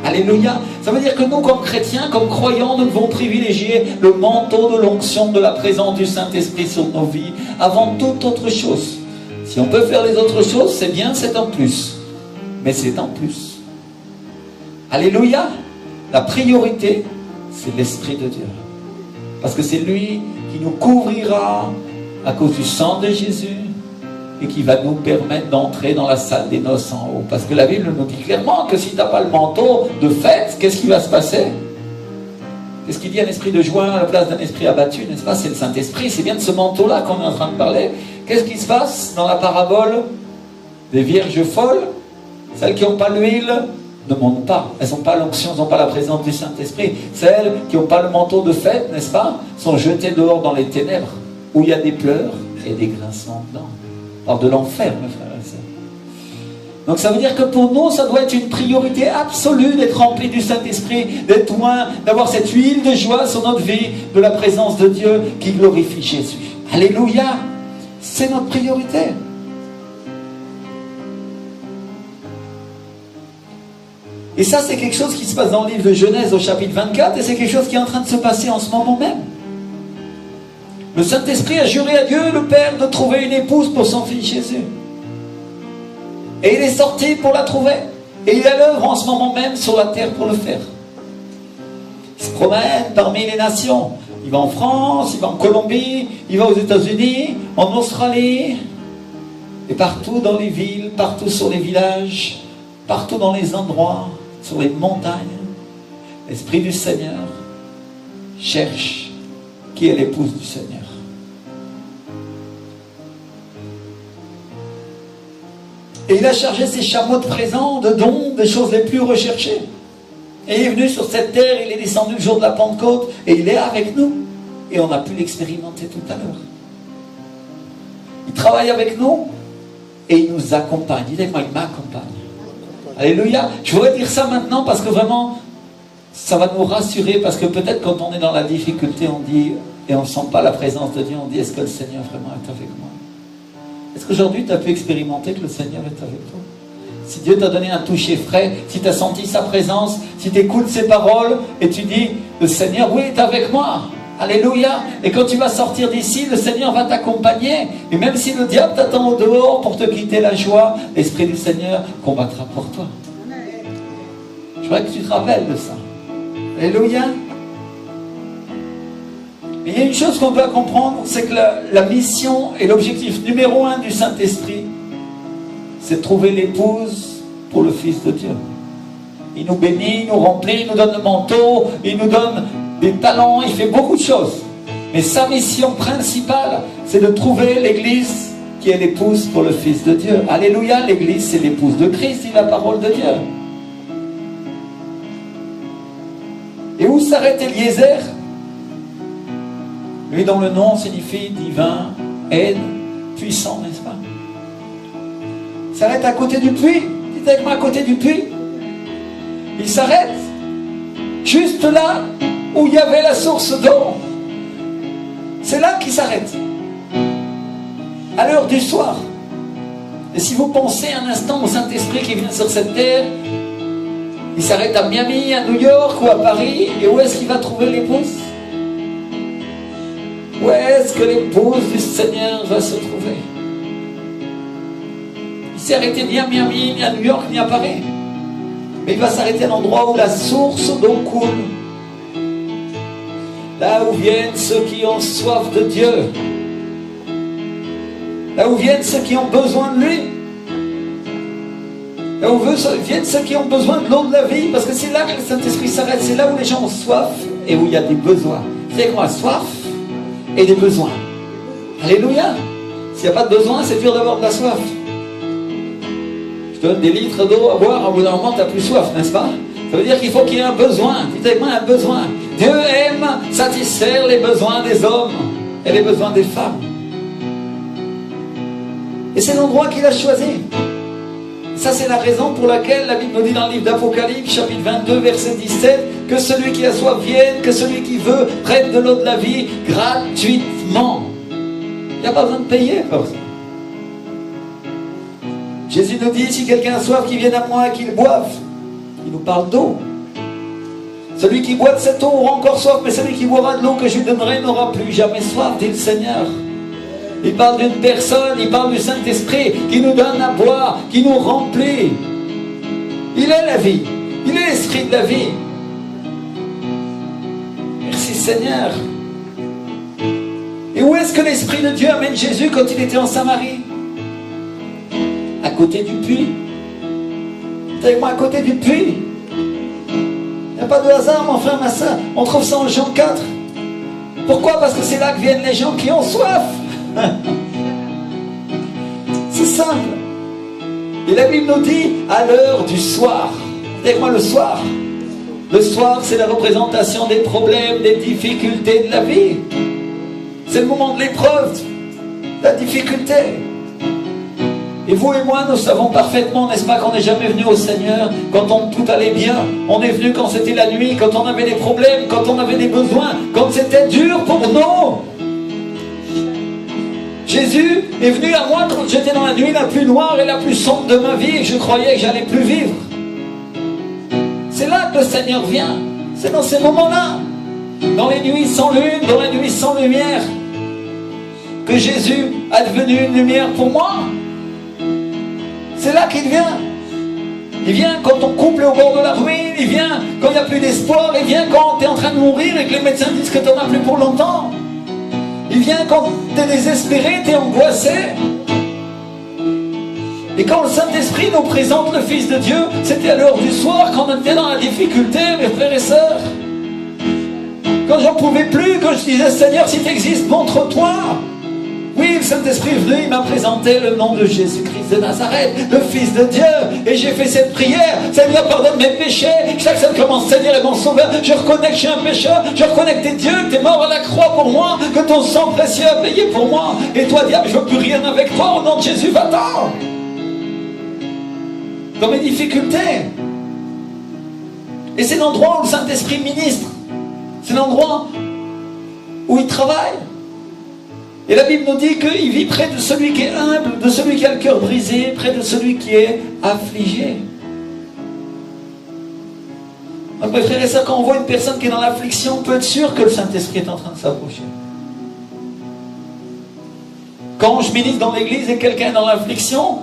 Alléluia. Ça veut dire que nous, comme chrétiens, comme croyants, nous devons privilégier le manteau de l'onction de la présence du Saint-Esprit sur nos vies avant toute autre chose. Si on peut faire les autres choses, c'est bien, c'est en plus. Mais c'est en plus. Alléluia. La priorité, c'est l'Esprit de Dieu. Parce que c'est lui qui nous couvrira à cause du sang de Jésus et qui va nous permettre d'entrer dans la salle des noces en haut. Parce que la Bible nous dit clairement que si tu n'as pas le manteau de fête, qu'est-ce qui va se passer? Qu'est-ce qu'il dit, un esprit de joie à la place d'un esprit abattu, n'est-ce pas? C'est le Saint-Esprit, c'est bien de ce manteau-là qu'on est en train de parler. Qu'est-ce qui se passe dans la parabole des vierges folles? Celles qui n'ont pas l'huile ne montent pas, elles n'ont pas l'onction, elles n'ont pas la présence du Saint-Esprit. Celles qui n'ont pas le manteau de fête, n'est-ce pas, sont jetées dehors dans les ténèbres, où il y a des pleurs et des grincements de dents. Alors de l'enfer, mes frères et sœurs. Donc ça veut dire que pour nous, ça doit être une priorité absolue d'être rempli du Saint-Esprit, d'être loin, d'avoir cette huile de joie sur notre vie, de la présence de Dieu qui glorifie Jésus. Alléluia, c'est notre priorité. Et ça, c'est quelque chose qui se passe dans le livre de Genèse au chapitre 24, et c'est quelque chose qui est en train de se passer en ce moment même. Le Saint-Esprit a juré à Dieu, le Père, de trouver une épouse pour son fils Jésus. Et il est sorti pour la trouver. Et il est à l'œuvre en ce moment même sur la terre pour le faire. Il se promène parmi les nations. Il va en France, il va en Colombie, il va aux États-Unis, en Australie, et partout dans les villes, partout sur les villages, partout dans les endroits, sur les montagnes, l'Esprit du Seigneur cherche qui est l'épouse du Seigneur. Et il a chargé ses chameaux de présents, de dons, des choses les plus recherchées. Et il est venu sur cette terre, il est descendu le jour de la Pentecôte, et il est avec nous. Et on a pu l'expérimenter tout à l'heure. Il travaille avec nous, et il nous accompagne. Dites-moi, il m'accompagne. Alléluia. Je voudrais dire ça maintenant parce que vraiment, ça va nous rassurer. Parce que peut-être quand on est dans la difficulté, on dit, et on ne sent pas la présence de Dieu, on dit, est-ce que le Seigneur vraiment est avec moi? Est-ce qu'aujourd'hui tu as pu expérimenter que le Seigneur est avec toi? Si Dieu t'a donné un toucher frais, si tu as senti sa présence, si tu écoutes ses paroles et tu dis, le Seigneur, oui, est avec moi. Alléluia. Et quand tu vas sortir d'ici, le Seigneur va t'accompagner. Et même si le diable t'attend au dehors pour te quitter la joie, l'Esprit du Seigneur combattra pour toi. Je voudrais que tu te rappelles de ça. Alléluia. Mais il y a une chose qu'on doit comprendre, c'est que la mission et l'objectif numéro 1 du Saint-Esprit, c'est de trouver l'épouse pour le Fils de Dieu. Il nous bénit, il nous remplit, il nous donne le manteau, il nous donne des talents, il fait beaucoup de choses. Mais sa mission principale, c'est de trouver l'Église qui est l'épouse pour le Fils de Dieu. Alléluia, l'Église, c'est l'épouse de Christ, dit la parole de Dieu. Et où s'arrête Eliezer? Lui dont le nom signifie divin, aide, puissant, n'est-ce pas? Il s'arrête à côté du puits. Dites avec moi, à côté du puits. Il s'arrête juste là où il y avait la source d'eau. C'est là qu'il s'arrête. À l'heure du soir. Et si vous pensez un instant au Saint-Esprit qui vient sur cette terre, il s'arrête à Miami, à New York ou à Paris. Et où est-ce qu'il va trouver l'épouse? Où est-ce que l'épouse du Seigneur va se trouver? Il s'est arrêté ni à Miami, ni à New York, ni à Paris. Mais il va s'arrêter à l'endroit où la source d'eau coule. Là où viennent ceux qui ont soif de Dieu. Là où viennent ceux qui ont besoin de lui. Là où viennent ceux qui ont besoin de l'eau de la vie. Parce que c'est là que le Saint-Esprit s'arrête. C'est là où les gens ont soif et où il y a des besoins. C'est quoi? Soif et des besoins. Alléluia. S'il n'y a pas de besoin, c'est dur d'avoir de la soif. Je te donne des litres d'eau à boire, au bout d'un moment, tu n'as plus soif, n'est-ce pas? Ça veut dire qu'il faut qu'il y ait un besoin. Dites avec moi, un besoin. Dieu aime satisfaire les besoins des hommes et les besoins des femmes. Et c'est l'endroit qu'il a choisi. Ça, c'est la raison pour laquelle la Bible nous dit dans le livre d'Apocalypse, chapitre 22, verset 17, que celui qui a soif vienne, que celui qui veut prenne de l'eau de la vie gratuitement. Il n'y a pas besoin de payer pour ça. Jésus nous dit, si quelqu'un a soif, qu'il vienne à moi et qu'il boive. Il nous parle d'eau. Celui qui boit de cette eau aura encore soif, mais celui qui boira de l'eau que je lui donnerai n'aura plus jamais soif, dit le Seigneur. Il parle d'une personne, il parle du Saint-Esprit qui nous donne à boire, qui nous remplit. Il est la vie, il est l'Esprit de la vie. Merci Seigneur. Et où est-ce que l'Esprit de Dieu amène Jésus quand il était en Samarie? À côté du puits. Avec moi, à côté du puits. Il n'y a pas de hasard, mon frère, ma soeur. On trouve ça en Jean 4. Pourquoi? Parce que c'est là que viennent les gens qui ont soif. C'est simple. Et la Bible nous dit à l'heure du soir. Avec moi, le soir. Le soir, c'est la représentation des problèmes, des difficultés de la vie. C'est le moment de l'épreuve, la difficulté. Et vous et moi, nous savons parfaitement, n'est-ce pas, qu'on n'est jamais venu au Seigneur quand tout allait bien. On est venu quand c'était la nuit, quand on avait des problèmes, quand on avait des besoins, quand c'était dur pour nous. Jésus est venu à moi quand j'étais dans la nuit la plus noire et la plus sombre de ma vie et je croyais que j'allais plus vivre. C'est là que le Seigneur vient. C'est dans ces moments-là, dans les nuits sans lune, dans les nuits sans lumière, que Jésus a devenu une lumière pour moi. C'est là qu'il vient. Il vient quand ton couple est au bord de la ruine. Il vient quand il n'y a plus d'espoir. Il vient quand tu es en train de mourir et que les médecins disent que tu n'en as plus pour longtemps. Il vient quand tu es désespéré, tu es angoissé. Et quand le Saint-Esprit nous présente le Fils de Dieu, c'était à l'heure du soir, quand on était dans la difficulté, mes frères et sœurs. Quand j'en pouvais plus, quand je disais, Seigneur, si tu existes, montre-toi. Oui, le Saint-Esprit est venu, il m'a présenté le nom de Jésus-Christ de Nazareth, le Fils de Dieu. Et j'ai fait cette prière. Seigneur, pardonne mes péchés. Chaque fois que mon Seigneur est mon Sauveur, je reconnais que je suis un pécheur. Je reconnais que tu es Dieu, que tu es mort à la croix pour moi, que ton sang précieux a payé pour moi. Et toi, diable, je ne veux plus rien avec toi. Au nom de Jésus, va-t'en. Dans mes difficultés. Et c'est l'endroit où le Saint-Esprit ministre. C'est l'endroit où il travaille. Et la Bible nous dit qu'il vit près de celui qui est humble, de celui qui a le cœur brisé, près de celui qui est affligé. Donc mes frères et sœurs, quand on voit une personne qui est dans l'affliction, on peut être sûr que le Saint-Esprit est en train de s'approcher. Quand je ministre dans l'église et quelqu'un est dans l'affliction,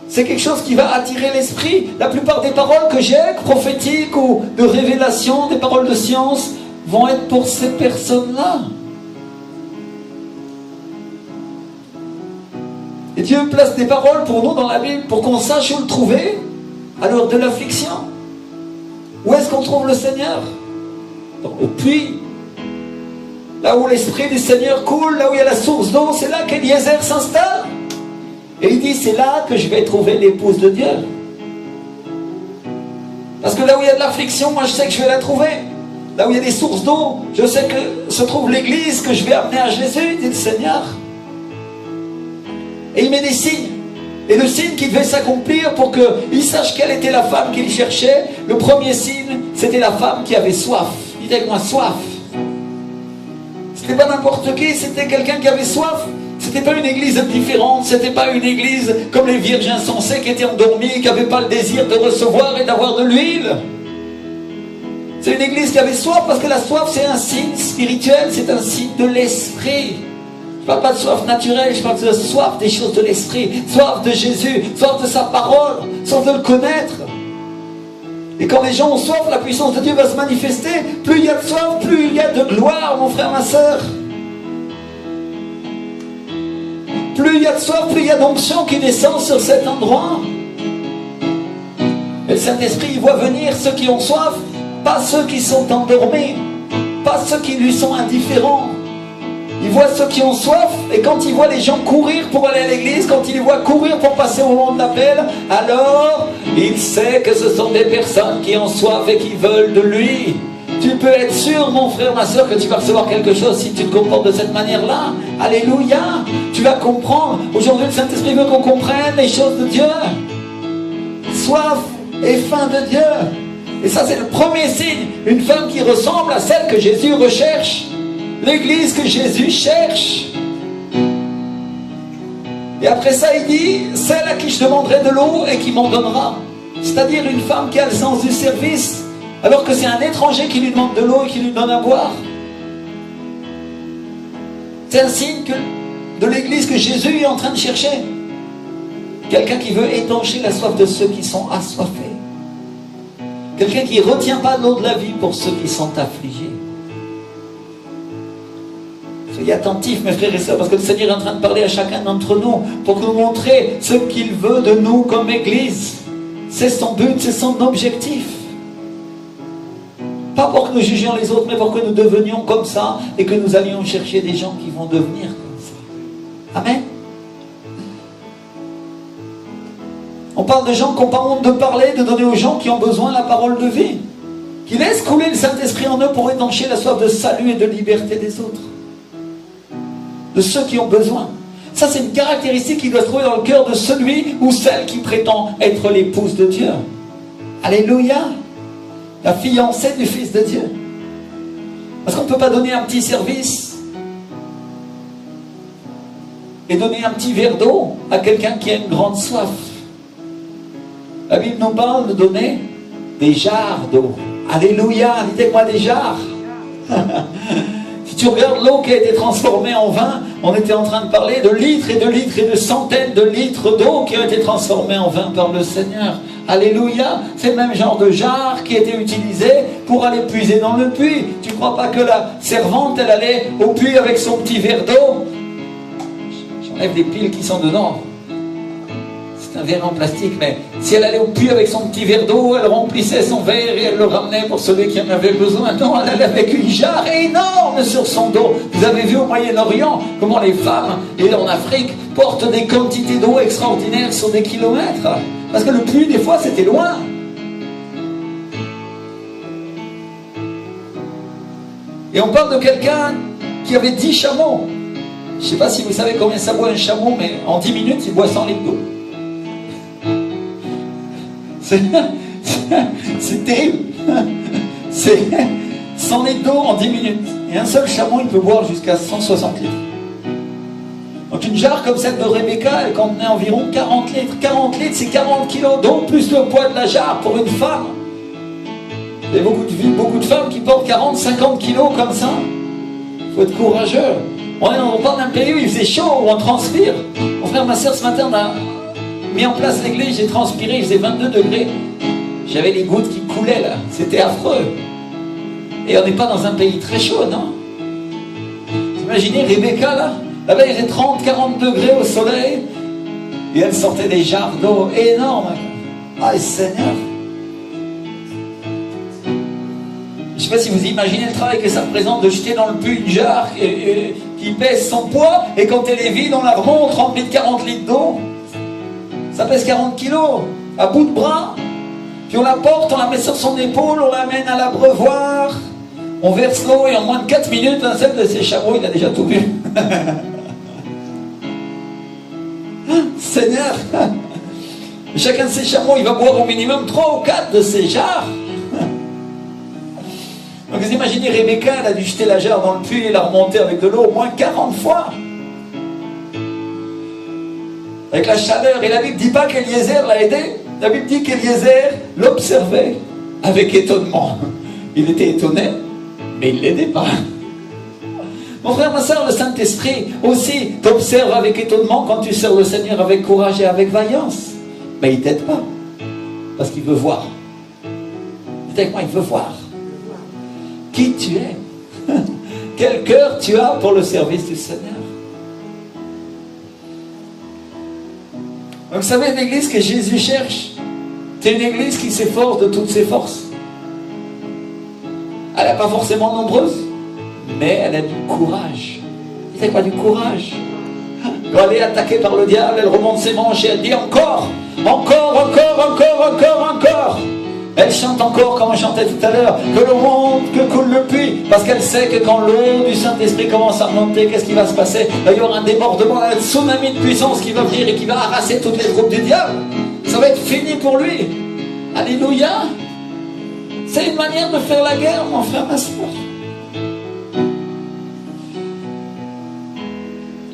C'est quelque chose qui va attirer l'esprit. La plupart des paroles que j'ai, prophétiques ou de révélation, des paroles de science, vont être pour ces personnes-là. Et Dieu place des paroles pour nous dans la Bible pour qu'on sache où le trouver à l'heure de l'affliction. Où est-ce qu'on trouve le Seigneur? Au puits. Là où l'Esprit du Seigneur coule, là où il y a la source d'eau, c'est là qu'Eliezer s'installe. Et il dit, c'est là que je vais trouver l'épouse de Dieu. Parce que là où il y a de l'affliction, moi je sais que je vais la trouver. Là où il y a des sources d'eau, je sais que se trouve l'église que je vais amener à Jésus, dit le Seigneur. Et il met des signes. Et le signe qui devait s'accomplir pour qu'il sache quelle était la femme qu'il cherchait, le premier signe, c'était la femme qui avait soif. Dites avec moi, soif. C'était pas n'importe qui, c'était quelqu'un qui avait soif. C'était pas une église différente, c'était pas une église comme les vierges insensées qui étaient endormies, qui n'avaient pas le désir de recevoir et d'avoir de l'huile. C'est une église qui avait soif, parce que la soif c'est un signe spirituel, c'est un signe de l'esprit. Je ne parle pas de soif naturelle, je parle de soif des choses de l'esprit, soif de Jésus, soif de sa parole, soif de le connaître. Et quand les gens ont soif, la puissance de Dieu va se manifester. Plus il y a de soif, plus il y a de gloire, mon frère, ma soeur. Plus il y a de soif, plus il y a d'onction qui descend sur cet endroit. Et le Saint-Esprit, il voit venir ceux qui ont soif, pas ceux qui sont endormis, pas ceux qui lui sont indifférents. Il voit ceux qui ont soif, et quand il voit les gens courir pour aller à l'église, quand il les voit courir pour passer au moment de l'appel, alors il sait que ce sont des personnes qui ont soif et qui veulent de lui. Tu peux être sûr, mon frère, ma soeur, que tu vas recevoir quelque chose si tu te comportes de cette manière-là. Alléluia. Tu vas comprendre. Aujourd'hui, le Saint-Esprit veut qu'on comprenne les choses de Dieu. Soif et faim de Dieu. Et ça, c'est le premier signe. Une femme qui ressemble à celle que Jésus recherche. L'église que Jésus cherche. Et après ça, il dit, celle à qui je demanderai de l'eau et qui m'en donnera. C'est-à-dire une femme qui a le sens du service, alors que c'est un étranger qui lui demande de l'eau et qui lui donne à boire. C'est un signe de l'église que Jésus est en train de chercher. Quelqu'un qui veut étancher la soif de ceux qui sont assoiffés. Quelqu'un qui ne retient pas l'eau de la vie pour ceux qui sont affligés. Soyez attentifs, mes frères et sœurs, parce que le Seigneur est en train de parler à chacun d'entre nous pour nous montrer ce qu'il veut de nous comme Église. C'est son but, c'est son objectif. Pas pour que nous jugions les autres, mais pour que nous devenions comme ça et que nous allions chercher des gens qui vont devenir comme ça. Amen. On parle de gens qui n'ont pas honte de parler, de donner aux gens qui ont besoin la parole de vie, qui laissent couler le Saint-Esprit en eux pour étancher la soif de salut et de liberté des autres, de ceux qui ont besoin. Ça, c'est une caractéristique qui doit se trouver dans le cœur de celui ou celle qui prétend être l'épouse de Dieu. Alléluia. La fiancée du Fils de Dieu. Parce qu'on ne peut pas donner un petit service et donner un petit verre d'eau à quelqu'un qui a une grande soif. La Bible nous parle de donner des jarres d'eau. Alléluia. Dites-moi des jarres. Si tu regardes l'eau qui a été transformée en vin, on était en train de parler de litres et de litres et de centaines de litres d'eau qui ont été transformés en vin par le Seigneur. Alléluia. C'est le même genre de jarre qui était utilisé pour aller puiser dans le puits. Tu ne crois pas que la servante, elle allait au puits avec son petit verre d'eau? J'enlève les piles qui sont dedans. C'est un verre en plastique, mais si elle allait au puits avec son petit verre d'eau, elle remplissait son verre et elle le ramenait pour celui qui en avait besoin. Non, elle allait avec une jarre énorme sur son dos. Vous avez vu au Moyen-Orient comment les femmes, et en Afrique, portent des quantités d'eau extraordinaires sur des kilomètres. Parce que le puits, des fois, c'était loin. Et on parle de quelqu'un qui avait 10 chameaux. Je ne sais pas si vous savez combien ça boit un chameau, mais en 10 minutes, il boit 100 litres d'eau. C'est terrible. C'est 100 litres d'eau en 10 minutes. Et un seul chameau, il peut boire jusqu'à 160 litres. Donc une jarre comme celle de Rebecca, elle contenait environ 40 litres. 40 litres, c'est 40 kilos d'eau, plus le poids de la jarre pour une femme. Il y a beaucoup de femmes qui portent 40, 50 kilos comme ça. Il faut être courageux. On parle d'un pays où il faisait chaud, où on transpire. Mon frère, ma soeur, ce matin, mis en place l'église, j'ai transpiré, il faisait 22 degrés. J'avais les gouttes qui coulaient là, c'était affreux. Et on n'est pas dans un pays très chaud, non? Vous imaginez Rebecca là? Là-bas il faisait 30-40 degrés au soleil. Et elle sortait des jarres d'eau énormes. Ah Seigneur! Je ne sais pas si vous imaginez le travail que ça représente de jeter dans le puits une jarre qui pèse son poids, et quand elle est vide, on la remonte remplie de 40 litres d'eau. Ça pèse 40 kilos, à bout de bras. Puis on la porte, on la met sur son épaule, on l'amène à l'abreuvoir, on verse l'eau, et en moins de 4 minutes, un seul de ses chameaux, il a déjà tout vu. Seigneur! Chacun de ces chameaux, il va boire au minimum 3 ou 4 de ces jarres. Donc vous imaginez Rebecca, elle a dû jeter la jarre dans le puits et la remonter avec de l'eau au moins 40 fois. Avec la chaleur. Et la Bible ne dit pas qu'Eliezer l'a aidé. La Bible dit qu'Eliezer l'observait avec étonnement. Il était étonné, mais il ne l'aidait pas. Mon frère, ma soeur, le Saint-Esprit aussi t'observe avec étonnement quand tu sers le Seigneur avec courage et avec vaillance. Mais il ne t'aide pas. Parce qu'il veut voir. Dites avec moi, il veut voir qui tu es. Quel cœur tu as pour le service du Seigneur. Donc vous savez, l'église que Jésus cherche, c'est une église qui s'efforce de toutes ses forces. Elle n'est pas forcément nombreuse, mais elle a du courage. C'est quoi du courage? Quand elle est attaquée par le diable, elle remonte ses manches et elle dit encore, encore, encore, encore, encore, encore. Elle chante encore comme on chantait tout à l'heure, que le monde, que coule le puits, parce qu'elle sait que quand l'eau du Saint-Esprit commence à remonter, qu'est-ce qui va se passer? Il y aura un débordement, un tsunami de puissance qui va venir et qui va arraser toutes les troupes du diable. Ça va être fini pour lui. Alléluia. C'est une manière de faire la guerre, mon frère, ma soeur.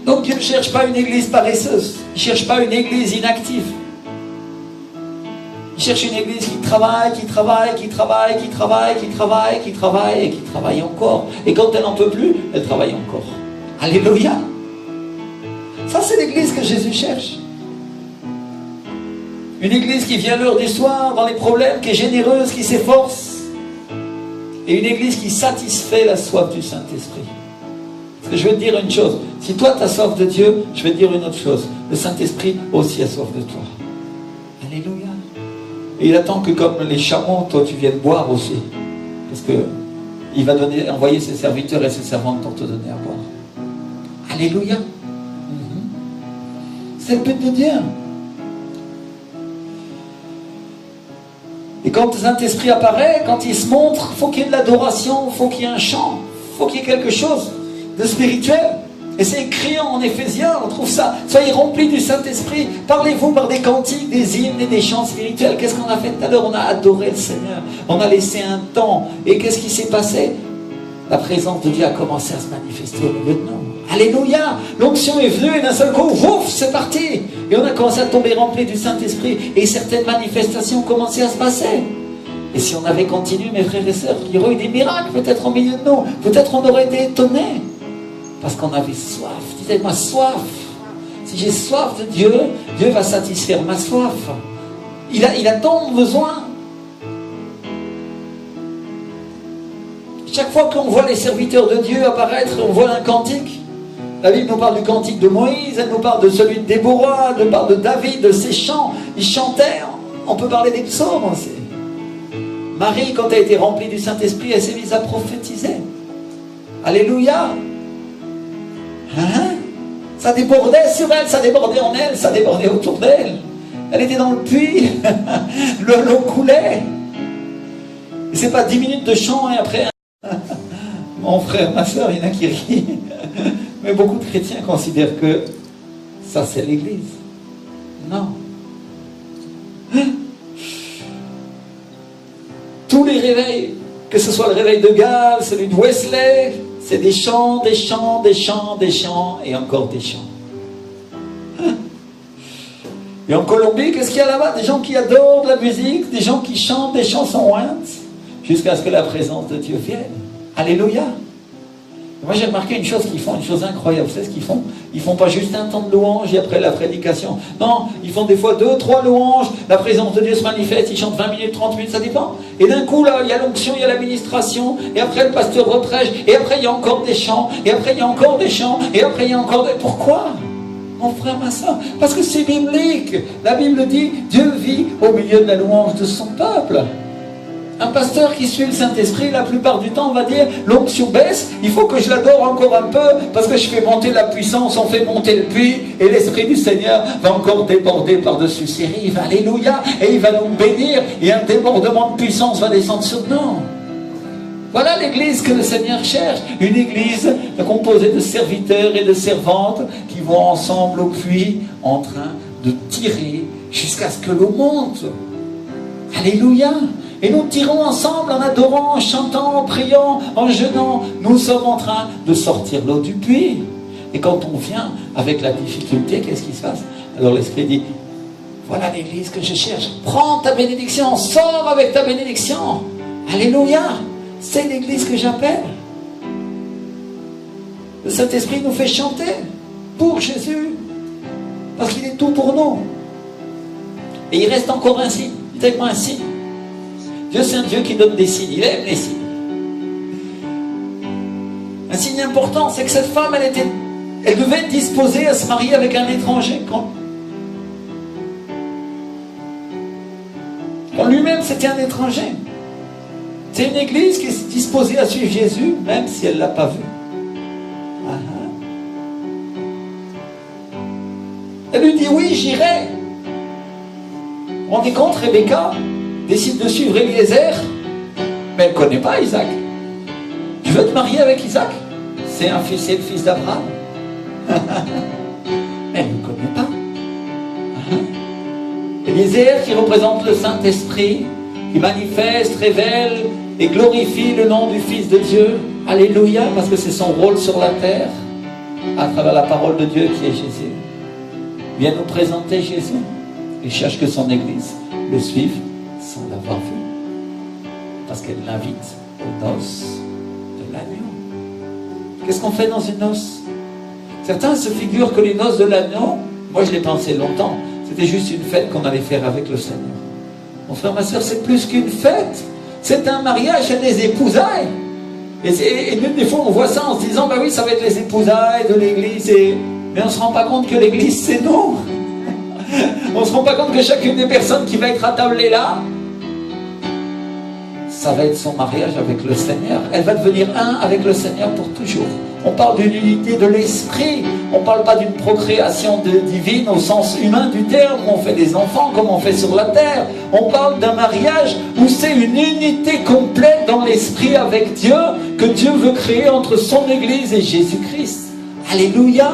Donc Dieu ne cherche pas une église paresseuse, il ne cherche pas une église inactive. Il cherche une église qui travaille, qui travaille, qui travaille, qui travaille, qui travaille, qui travaille et qui travaille encore. Et quand elle n'en peut plus, elle travaille encore. Alléluia. Ça, c'est l'église que Jésus cherche. Une église qui vient à l'heure du soir dans les problèmes, qui est généreuse, qui s'efforce. Et une église qui satisfait la soif du Saint-Esprit. Parce que je vais te dire une chose. Si toi, tu as soif de Dieu, je vais te dire une autre chose. Le Saint-Esprit aussi a soif de toi. Alléluia. Et il attend que comme les chameaux, toi tu viennes boire aussi. Parce que il va envoyer ses serviteurs et ses servantes pour te donner à boire. Alléluia. C'est le but de Dieu. Et quand le Saint-Esprit apparaît, quand il se montre, il faut qu'il y ait de l'adoration, il faut qu'il y ait un chant, il faut qu'il y ait quelque chose de spirituel. Et c'est écrit en Éphésiens, on trouve ça. Soyez remplis du Saint-Esprit. Parlez-vous par des cantiques, des hymnes et des chants spirituels. Qu'est-ce qu'on a fait tout à l'heure? On a adoré le Seigneur. On a laissé un temps. Et qu'est-ce qui s'est passé? La présence de Dieu a commencé à se manifester au milieu de nous. Alléluia! L'onction est venue et d'un seul coup, ouf, c'est parti! Et on a commencé à tomber remplis du Saint-Esprit. Et certaines manifestations ont commencé à se passer. Et si on avait continué, mes frères et sœurs, il y aurait eu des miracles peut-être au milieu de nous. Peut-être on aurait été étonnés. Parce qu'on avait soif. Dites-moi, soif. Si j'ai soif de Dieu, Dieu va satisfaire ma soif. Il a tant besoin. Chaque fois qu'on voit les serviteurs de Dieu apparaître, on voit un cantique. La Bible nous parle du cantique de Moïse, elle nous parle de celui de Déborah, elle nous parle de David, de ses chants. Ils chantaient. On peut parler des psaumes aussi. Marie, quand elle a été remplie du Saint-Esprit, elle s'est mise à prophétiser. Alléluia. Hein? Ça débordait sur elle, ça débordait en elle, ça débordait autour d'elle. Elle était dans le puits, l'eau coulait. Et c'est pas 10 minutes de chant et après. Mon frère, ma soeur, il y en a qui rient. Mais beaucoup de chrétiens considèrent que ça c'est l'église. Non. Tous les réveils, que ce soit le réveil de Gall, celui de Wesley, c'est des chants, des chants, des chants, des chants et encore des chants. Et en Colombie, qu'est-ce qu'il y a là-bas? Des gens qui adorent de la musique, des gens qui chantent des chansons ointes, jusqu'à ce que la présence de Dieu vienne. Alléluia. Moi j'ai remarqué une chose qu'ils font, une chose incroyable. Vous savez ce qu'ils font? Ils font pas juste un temps de louange et après la prédication. Non, ils font des fois 2, 3 louanges, la présence de Dieu se manifeste, ils chantent 20 minutes, 30 minutes, ça dépend. Et d'un coup là, il y a l'onction, il y a l'administration, et après le pasteur reprêche, et après il y a encore des chants, et après il y a encore des chants, et après il y a encore des... Pourquoi? Mon frère, ma soeur, parce que c'est biblique. La Bible dit, Dieu vit au milieu de la louange de son peuple. Un pasteur qui suit le Saint-Esprit, la plupart du temps, va dire, l'onction baisse, il faut que je l'adore encore un peu, parce que je fais monter la puissance, on fait monter le puits, et l'Esprit du Seigneur va encore déborder par-dessus ses rives. Alléluia. Et il va nous bénir, et un débordement de puissance va descendre sur nous. Voilà l'église que le Seigneur cherche. Une église composée de serviteurs et de servantes qui vont ensemble au puits en train de tirer jusqu'à ce que l'eau monte. Alléluia. Et nous tirons ensemble en adorant, en chantant, en priant, en jeûnant. Nous sommes en train de sortir l'eau du puits. Et quand on vient avec la difficulté, qu'est-ce qui se passe? Alors l'Esprit dit, voilà l'église que je cherche. Prends ta bénédiction, sors avec ta bénédiction. Alléluia. C'est l'église que j'appelle. Le Saint-Esprit nous fait chanter pour Jésus. Parce qu'il est tout pour nous. Et il reste encore un signe. Dites-moi un signe. Dieu, c'est un Dieu qui donne des signes. Il aime les signes. Un signe important, c'est que cette femme, elle devait être disposée à se marier avec un étranger. Quand lui-même, c'était un étranger. C'est une église qui est disposée à suivre Jésus, même si elle ne l'a pas vu. Elle lui dit, oui, j'irai. Vous vous rendez compte, Rebecca décide de suivre Eliezer, mais elle ne connaît pas Isaac. Tu veux te marier avec Isaac? C'est le fils d'Abraham. Mais elle ne connaît pas. Eliezer qui représente le Saint-Esprit, qui manifeste, révèle et glorifie le nom du Fils de Dieu. Alléluia, parce que c'est son rôle sur la terre, à travers la parole de Dieu qui est Jésus. Vient nous présenter Jésus et cherche que son Église le suive sans l'avoir vu. Parce qu'elle l'invite aux noces de l'agneau. Qu'est-ce qu'on fait dans une noce? Certains se figurent que les noces de l'agneau, moi je l'ai pensé longtemps, c'était juste une fête qu'on allait faire avec le Seigneur. Mon frère, ma soeur, c'est plus qu'une fête. C'est un mariage, c'est des épousailles. Et même des fois, on voit ça en se disant, bah oui, ça va être les épousailles de l'église. Mais on ne se rend pas compte que l'église, c'est nous. On ne se rend pas compte que chacune des personnes qui va être attablée là, ça va être son mariage avec le Seigneur. Elle va devenir un avec le Seigneur pour toujours. On parle d'une unité de l'esprit. On ne parle pas d'une procréation divine au sens humain du terme. On fait des enfants comme on fait sur la terre. On parle d'un mariage où c'est une unité complète dans l'esprit avec Dieu que Dieu veut créer entre son Église et Jésus-Christ. Alléluia.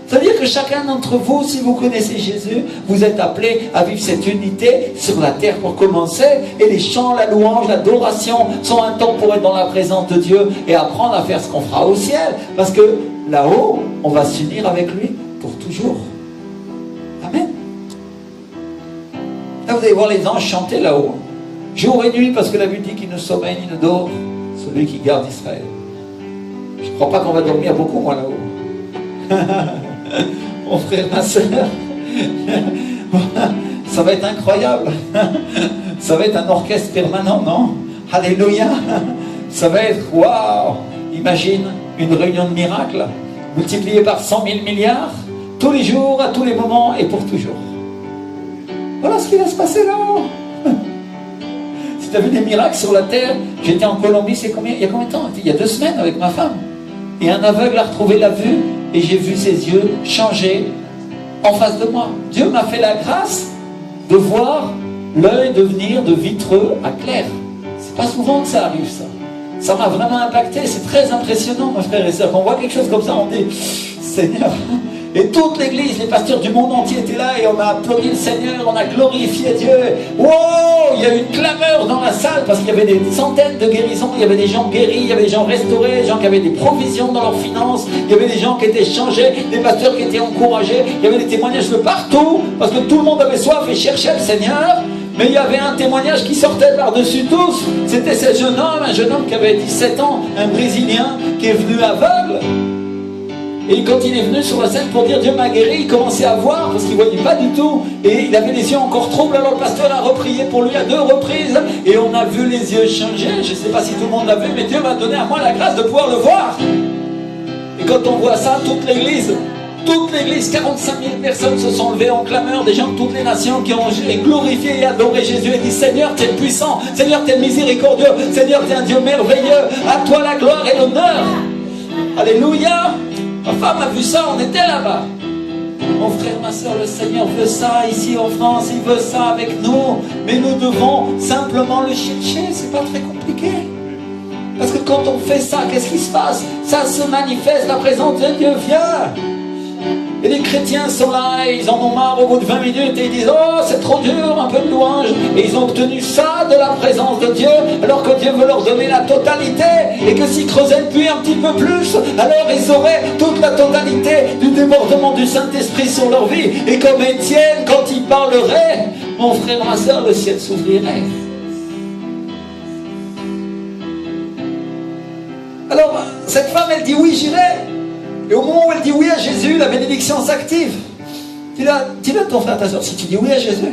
C'est-à-dire que chacun d'entre vous, si vous connaissez Jésus, vous êtes appelés à vivre cette unité sur la terre pour commencer. Et les chants, la louange, l'adoration sont un temps pour être dans la présence de Dieu et apprendre à faire ce qu'on fera au ciel. Parce que là-haut, on va s'unir avec lui pour toujours. Amen. Là, vous allez voir les anges chanter là-haut. Jour et nuit, parce que la Bible dit qu'il ne sommeille ni ne dort celui qui garde Israël. Je ne crois pas qu'on va dormir beaucoup, moi, là-haut. Mon frère, ma soeur, ça va être incroyable. Ça va être un orchestre permanent, non? Alléluia. Ça va être, waouh. Imagine une réunion de miracles multipliée par 100 000 milliards, tous les jours, à tous les moments et pour toujours. Voilà ce qui va se passer là. Si tu as vu des miracles sur la terre, j'étais en Colombie, il y a combien de temps? Il y a 2 semaines avec ma femme. Et un aveugle a retrouvé la vue. Et j'ai vu ses yeux changer en face de moi. Dieu m'a fait la grâce de voir l'œil devenir de vitreux à clair. C'est pas souvent que ça arrive, ça. Ça m'a vraiment impacté. C'est très impressionnant, mon frère et soeur. Quand on voit quelque chose comme ça, on dit Seigneur. Et toute l'église, les pasteurs du monde entier étaient là et on a applaudi le Seigneur, on a glorifié Dieu. Wow, il y a eu une clameur dans la salle parce qu'il y avait des centaines de guérisons, il y avait des gens guéris, il y avait des gens restaurés, des gens qui avaient des provisions dans leurs finances, il y avait des gens qui étaient changés, des pasteurs qui étaient encouragés, il y avait des témoignages de partout parce que tout le monde avait soif et cherchait le Seigneur. Mais il y avait un témoignage qui sortait par-dessus tous. C'était ce jeune homme, un jeune homme qui avait 17 ans, un Brésilien qui est venu aveugle. Et quand il est venu sur la scène pour dire Dieu m'a guéri, il commençait à voir parce qu'il ne voyait pas du tout. Et il avait les yeux encore troubles. Alors le pasteur a reprié pour lui à 2 reprises. Et on a vu les yeux changer. Je ne sais pas si tout le monde l'a vu, mais Dieu m'a donné à moi la grâce de pouvoir le voir. Et quand on voit ça, toute l'église, 45 000 personnes se sont levées en clameur, des gens de toutes les nations qui ont glorifié et adoré Jésus et dit Seigneur, tu es puissant, Seigneur, tu es miséricordieux, Seigneur, tu es un Dieu merveilleux, à toi la gloire et l'honneur. Alléluia. Ma femme a vu ça, on était là-bas. Mon frère, ma soeur, le Seigneur veut ça ici en France, il veut ça avec nous, mais nous devons simplement le chercher, c'est pas très compliqué. Parce que quand on fait ça, qu'est-ce qui se passe? Ça se manifeste, la présence de Dieu vient. Et les chrétiens sont là, et ils en ont marre au bout de 20 minutes, et ils disent oh c'est trop dur, un peu de louange. Et ils ont obtenu ça de la présence de Dieu, alors que Dieu veut leur donner la totalité. Et que s'ils creusaient le puits un petit peu plus, alors ils auraient toute la totalité du débordement du Saint-Esprit sur leur vie. Et comme Étienne, quand il parlerait, mon frère, ma soeur, le ciel s'ouvrirait. Alors, cette femme, elle dit oui, j'irai. Et au moment où elle dit oui à Jésus, la bénédiction s'active. Dis-le à ton frère, ta soeur, si tu dis oui à Jésus,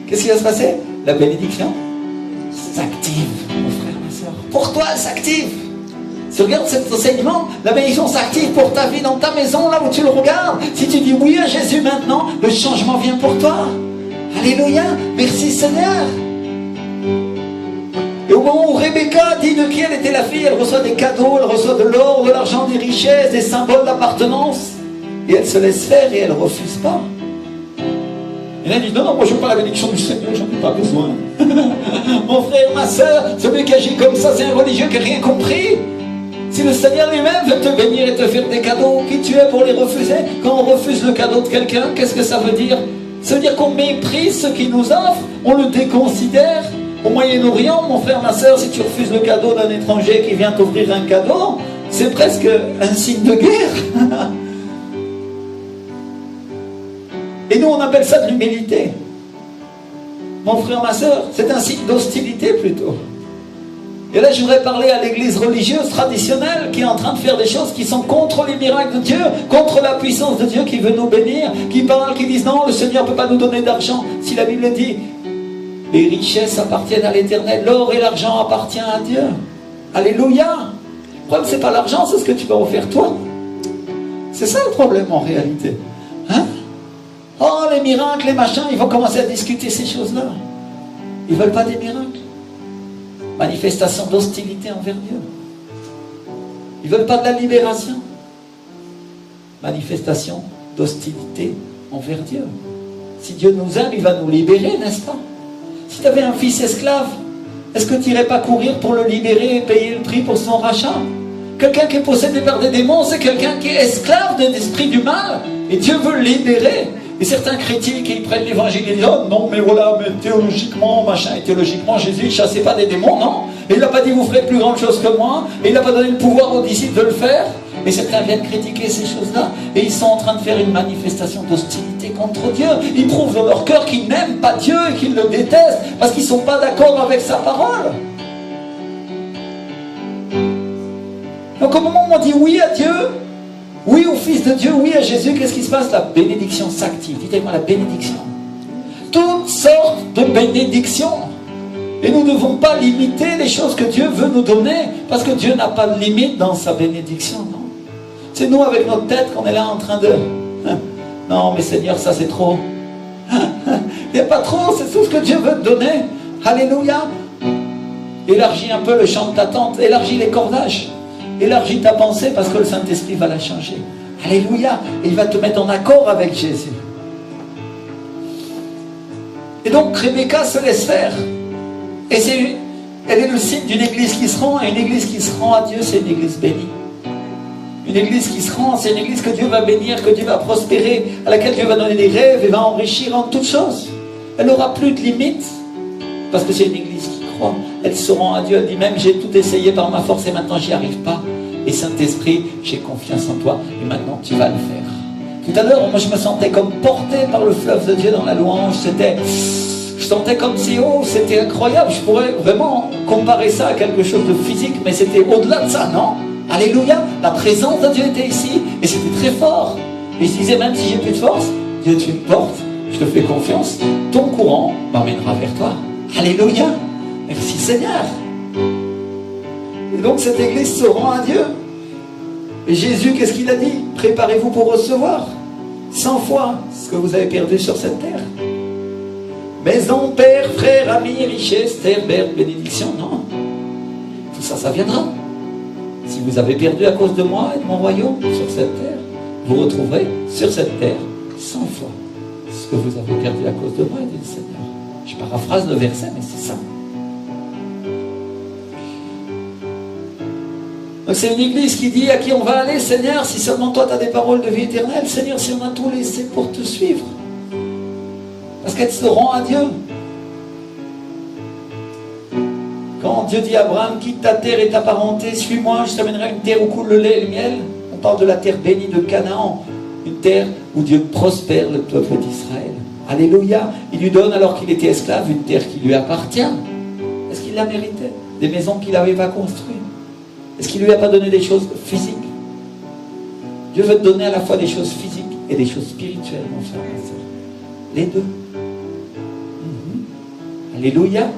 qu'est-ce qui va se passer? La bénédiction s'active, mon frère, ma soeur. Pour toi, elle s'active. Si tu regardes cet enseignement, la bénédiction s'active pour ta vie, dans ta maison, là où tu le regardes. Si tu dis oui à Jésus maintenant, le changement vient pour toi. Alléluia, merci Seigneur. Et au moment où Rebecca dit de qui elle était la fille, elle reçoit des cadeaux, elle reçoit de l'or, de l'argent, des richesses, des symboles d'appartenance. Et elle se laisse faire et elle ne refuse pas. Et elle dit non, moi je veux pas la bénédiction du Seigneur, j'en ai pas besoin. Mon frère, ma soeur, celui qui agit comme ça, c'est un religieux qui n'a rien compris. Si le Seigneur lui-même veut te bénir et te faire des cadeaux, qui tu es pour les refuser? Quand on refuse le cadeau de quelqu'un, qu'est-ce que ça veut dire? Ça veut dire qu'on méprise ce qu'il nous offre, on le déconsidère. Au Moyen-Orient, mon frère, ma soeur, si tu refuses le cadeau d'un étranger qui vient t'offrir un cadeau, c'est presque un signe de guerre. Et nous, on appelle ça de l'humilité. Mon frère, ma soeur, c'est un signe d'hostilité plutôt. Et là, je voudrais parler à l'église religieuse traditionnelle qui est en train de faire des choses qui sont contre les miracles de Dieu, contre la puissance de Dieu qui veut nous bénir, qui parlent, qui disent non, le Seigneur ne peut pas nous donner d'argent. Si la Bible dit les richesses appartiennent à l'Éternel, l'or et l'argent appartiennent à Dieu. Alléluia. Le problème, c'est pas l'argent, c'est ce que tu vas offrir toi. C'est ça le problème en réalité. Hein? Oh, les miracles, les machins, ils vont commencer à discuter ces choses-là. Ils ne veulent pas des miracles. Manifestation d'hostilité envers Dieu. Ils ne veulent pas de la libération. Manifestation d'hostilité envers Dieu. Si Dieu nous aime, il va nous libérer, n'est-ce pas? Si tu avais un fils esclave, est-ce que tu n'irais pas courir pour le libérer et payer le prix pour son rachat? Quelqu'un qui est possédé par des démons, c'est quelqu'un qui est esclave de l'esprit du mal. Et Dieu veut le libérer. Et certains critiquent et ils prennent l'évangile et disent oh non, mais voilà, mais théologiquement, machin, et théologiquement, Jésus ne chassait pas des démons, non. Et il n'a pas dit vous ferez plus grande chose que moi. Et il n'a pas donné le pouvoir aux disciples de le faire. Et certains viennent critiquer ces choses-là. Et ils sont en train de faire une manifestation d'hostilité contre Dieu. Ils prouvent dans leur cœur qu'ils n'aiment pas Dieu et qu'ils le détestent parce qu'ils ne sont pas d'accord avec sa parole. Donc au moment où on dit oui à Dieu, oui au Fils de Dieu, oui à Jésus, qu'est-ce qui se passe? La bénédiction s'active. Dites-moi la bénédiction. Toutes sortes de bénédictions. Et nous ne devons pas limiter les choses que Dieu veut nous donner, parce que Dieu n'a pas de limite dans sa bénédiction, non. C'est nous avec notre tête qu'on est là en train de... Non mais Seigneur, ça c'est trop. Il n'y a pas trop, c'est tout ce que Dieu veut te donner. Alléluia. Élargis un peu le champ de ta tente, élargis les cordages. Élargis ta pensée parce que le Saint-Esprit va la changer. Alléluia. Et il va te mettre en accord avec Jésus. Et donc Rebecca se laisse faire. Et elle est le signe d'une église qui se rend. Et une église qui se rend à Dieu, c'est une église bénie. Une église qui se rend, c'est une église que Dieu va bénir, que Dieu va prospérer, à laquelle Dieu va donner des rêves et va enrichir en toutes choses. Elle n'aura plus de limites. Parce que c'est une église qui croit. Elle se rend à Dieu. Elle dit même j'ai tout essayé par ma force et maintenant j'y arrive pas. Et Saint-Esprit, j'ai confiance en toi et maintenant tu vas le faire. Tout à l'heure, moi je me sentais comme porté par le fleuve de Dieu dans la louange. C'était... sentais comme si, oh, c'était incroyable. Je pourrais vraiment comparer ça à quelque chose de physique, mais c'était au-delà de ça, non? Alléluia, la présence de Dieu était ici, et c'était très fort. Et je disais, même si j'ai plus de force, Dieu, tu me portes, je te fais confiance, ton courant m'amènera vers toi. Alléluia, merci Seigneur. Et donc cette église se rend à Dieu. Et Jésus, qu'est-ce qu'il a dit? Préparez-vous pour recevoir 100 fois ce que vous avez perdu sur cette terre. Maison, père, frère, ami, richesse, terre, berge, bénédiction, non. Tout ça, ça viendra. Si vous avez perdu à cause de moi et de mon royaume sur cette terre, vous retrouverez sur cette terre 100 fois ce que vous avez perdu à cause de moi et du Seigneur. Je paraphrase le verset, mais c'est ça. Donc c'est une église qui dit à qui on va aller, Seigneur, si seulement toi tu as des paroles de vie éternelle, Seigneur, si on a tout laissé pour te suivre. Parce qu'elles se rend à Dieu. Quand Dieu dit à Abraham, quitte ta terre et ta parenté, suis-moi, je t'amènerai à une terre où coule le lait et le miel. On parle de la terre bénie de Canaan, une terre où Dieu prospère le peuple d'Israël. Alléluia. Il lui donne, alors qu'il était esclave, une terre qui lui appartient. Est-ce qu'il la méritait? Des maisons qu'il n'avait pas construites? Est-ce qu'il ne lui a pas donné des choses physiques? Dieu veut te donner à la fois des choses physiques et des choses spirituelles, mon frère et ma soeur. Les deux. Alléluia.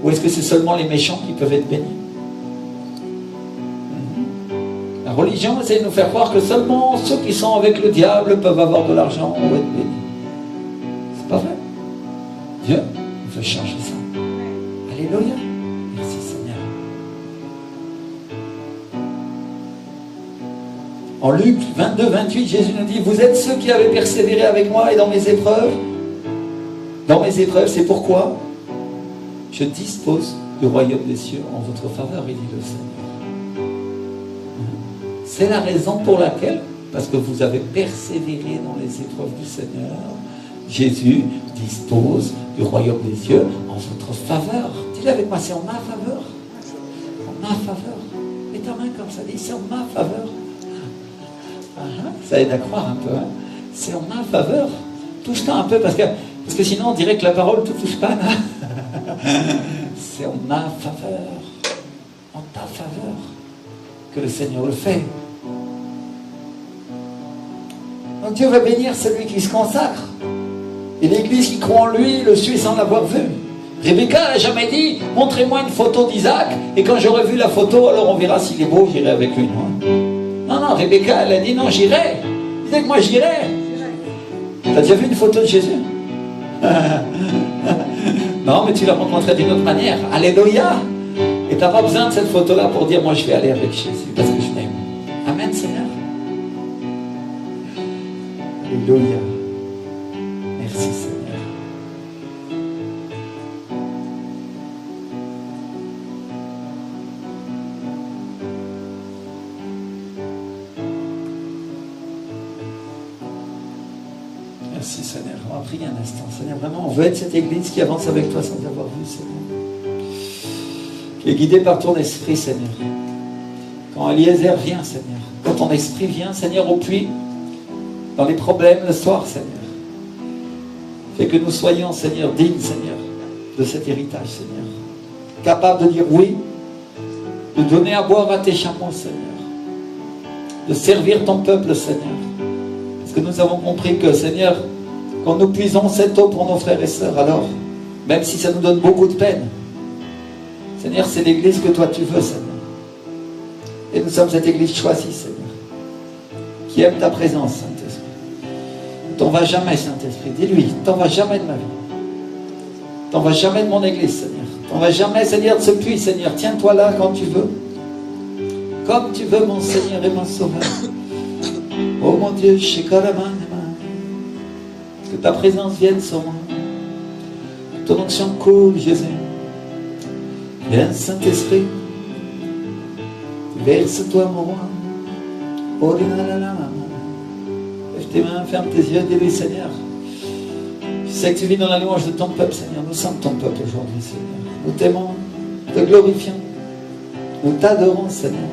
Ou est-ce que c'est seulement les méchants qui peuvent être bénis? La religion essaie de nous faire croire que seulement ceux qui sont avec le diable peuvent avoir de l'argent ou être bénis. C'est pas vrai. Dieu veut changer ça. Alléluia. Merci Seigneur. En Luc 22, 28, Jésus nous dit, vous êtes ceux qui avez persévéré avec moi et dans mes épreuves. Dans mes épreuves, c'est pourquoi je dispose du royaume des cieux en votre faveur, il dit le Seigneur. C'est la raison pour laquelle, parce que vous avez persévéré dans les épreuves du Seigneur, Jésus dispose du royaume des cieux en votre faveur. Dis-le avec moi, c'est en ma faveur. En ma faveur. Mets ta main comme ça, dis, c'est en ma faveur. Ça aide à croire un peu. Hein. C'est en ma faveur. Touche-toi un peu, parce que sinon on dirait que la parole ne te touche pas. C'est en ma faveur, en ta faveur, que le Seigneur le fait. Donc Dieu va bénir celui qui se consacre. Et l'église qui croit en lui le suit sans l'avoir vu. Rebecca n'a jamais dit, montrez-moi une photo d'Isaac, et quand j'aurai vu la photo, alors on verra s'il est beau, j'irai avec lui. Non, Rebecca, elle a dit, non, j'irai. Disait que moi j'irai. T'as déjà vu une photo de Jésus? Non, mais tu l'as rencontré d'une autre manière. Alléluia. Et tu n'as pas besoin de cette photo-là pour dire, moi je vais aller avec Jésus parce que je l'aime. Amen, Seigneur. Alléluia. Merci, Seigneur. Merci Seigneur. On va prier un instant. Seigneur, vraiment, on veut être cette église qui avance avec toi sans avoir vu, Seigneur. Qui est guidée par ton esprit, Seigneur. Quand Eliezer vient, Seigneur. Quand ton esprit vient, Seigneur, au puits, dans les problèmes le soir, Seigneur. Fais que nous soyons, Seigneur, dignes, Seigneur, de cet héritage, Seigneur. Capables de dire oui, de donner à boire à tes chameaux, Seigneur. De servir ton peuple, Seigneur. Parce que nous avons compris que, Seigneur, quand nous puisons cette eau pour nos frères et sœurs, alors, même si ça nous donne beaucoup de peine, Seigneur, c'est l'église que toi tu veux, Seigneur. Et nous sommes cette église choisie, Seigneur, qui aime ta présence, Saint-Esprit. Ne t'en vas jamais, Saint-Esprit. Dis-lui, t'en vas jamais de ma vie. T'en vas jamais de mon église, Seigneur. T'en vas jamais, Seigneur, de ce puits, Seigneur. Tiens-toi là quand tu veux. Comme tu veux, mon Seigneur et mon Sauveur. Oh mon Dieu, que ta présence vienne sur moi. Que ton onction coule, Jésus. Viens, Saint-Esprit. Verse-toi, mon roi. Oh là là là. Lève tes mains, ferme tes yeux, dis-lui, Seigneur. Je sais que tu vis dans la louange de ton peuple, Seigneur. Nous sommes ton peuple aujourd'hui, Seigneur. Nous t'aimons, nous te glorifions. Nous t'adorons, Seigneur.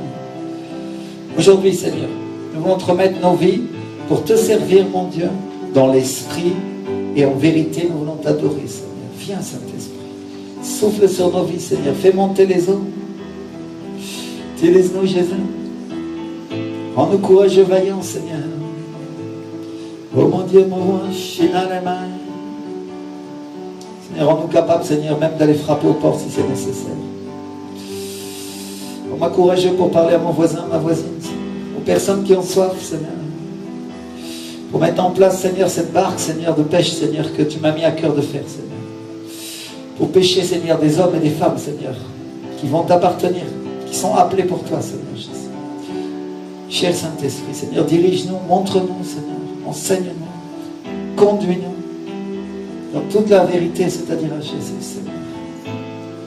Aujourd'hui, Seigneur, nous voulons te remettre nos vies pour te servir, mon Dieu, dans l'esprit et en vérité, nous voulons t'adorer, Seigneur. viens, Saint-Esprit. Souffle sur nos vies, Seigneur. Fais monter les eaux. Utilise-nous, Jésus. Rends-nous courageux, vaillants, Seigneur. Oh mon Dieu, mon roi, Shinalema. Seigneur, rends-nous capables, Seigneur, même d'aller frapper aux portes si c'est nécessaire. Rends-moi courageux pour parler à mon voisin, ma voisine, Seigneur. Aux personnes qui ont soif, Seigneur. Pour mettre en place, Seigneur, cette barque, Seigneur, de pêche, Seigneur, que tu m'as mis à cœur de faire, Seigneur. Pour pêcher, Seigneur, des hommes et des femmes, Seigneur, qui vont t'appartenir, qui sont appelés pour toi, Seigneur Jésus. Cher Saint-Esprit, Seigneur, dirige-nous, montre-nous, Seigneur, enseigne-nous, conduis-nous dans toute la vérité, c'est-à-dire à Jésus, Seigneur.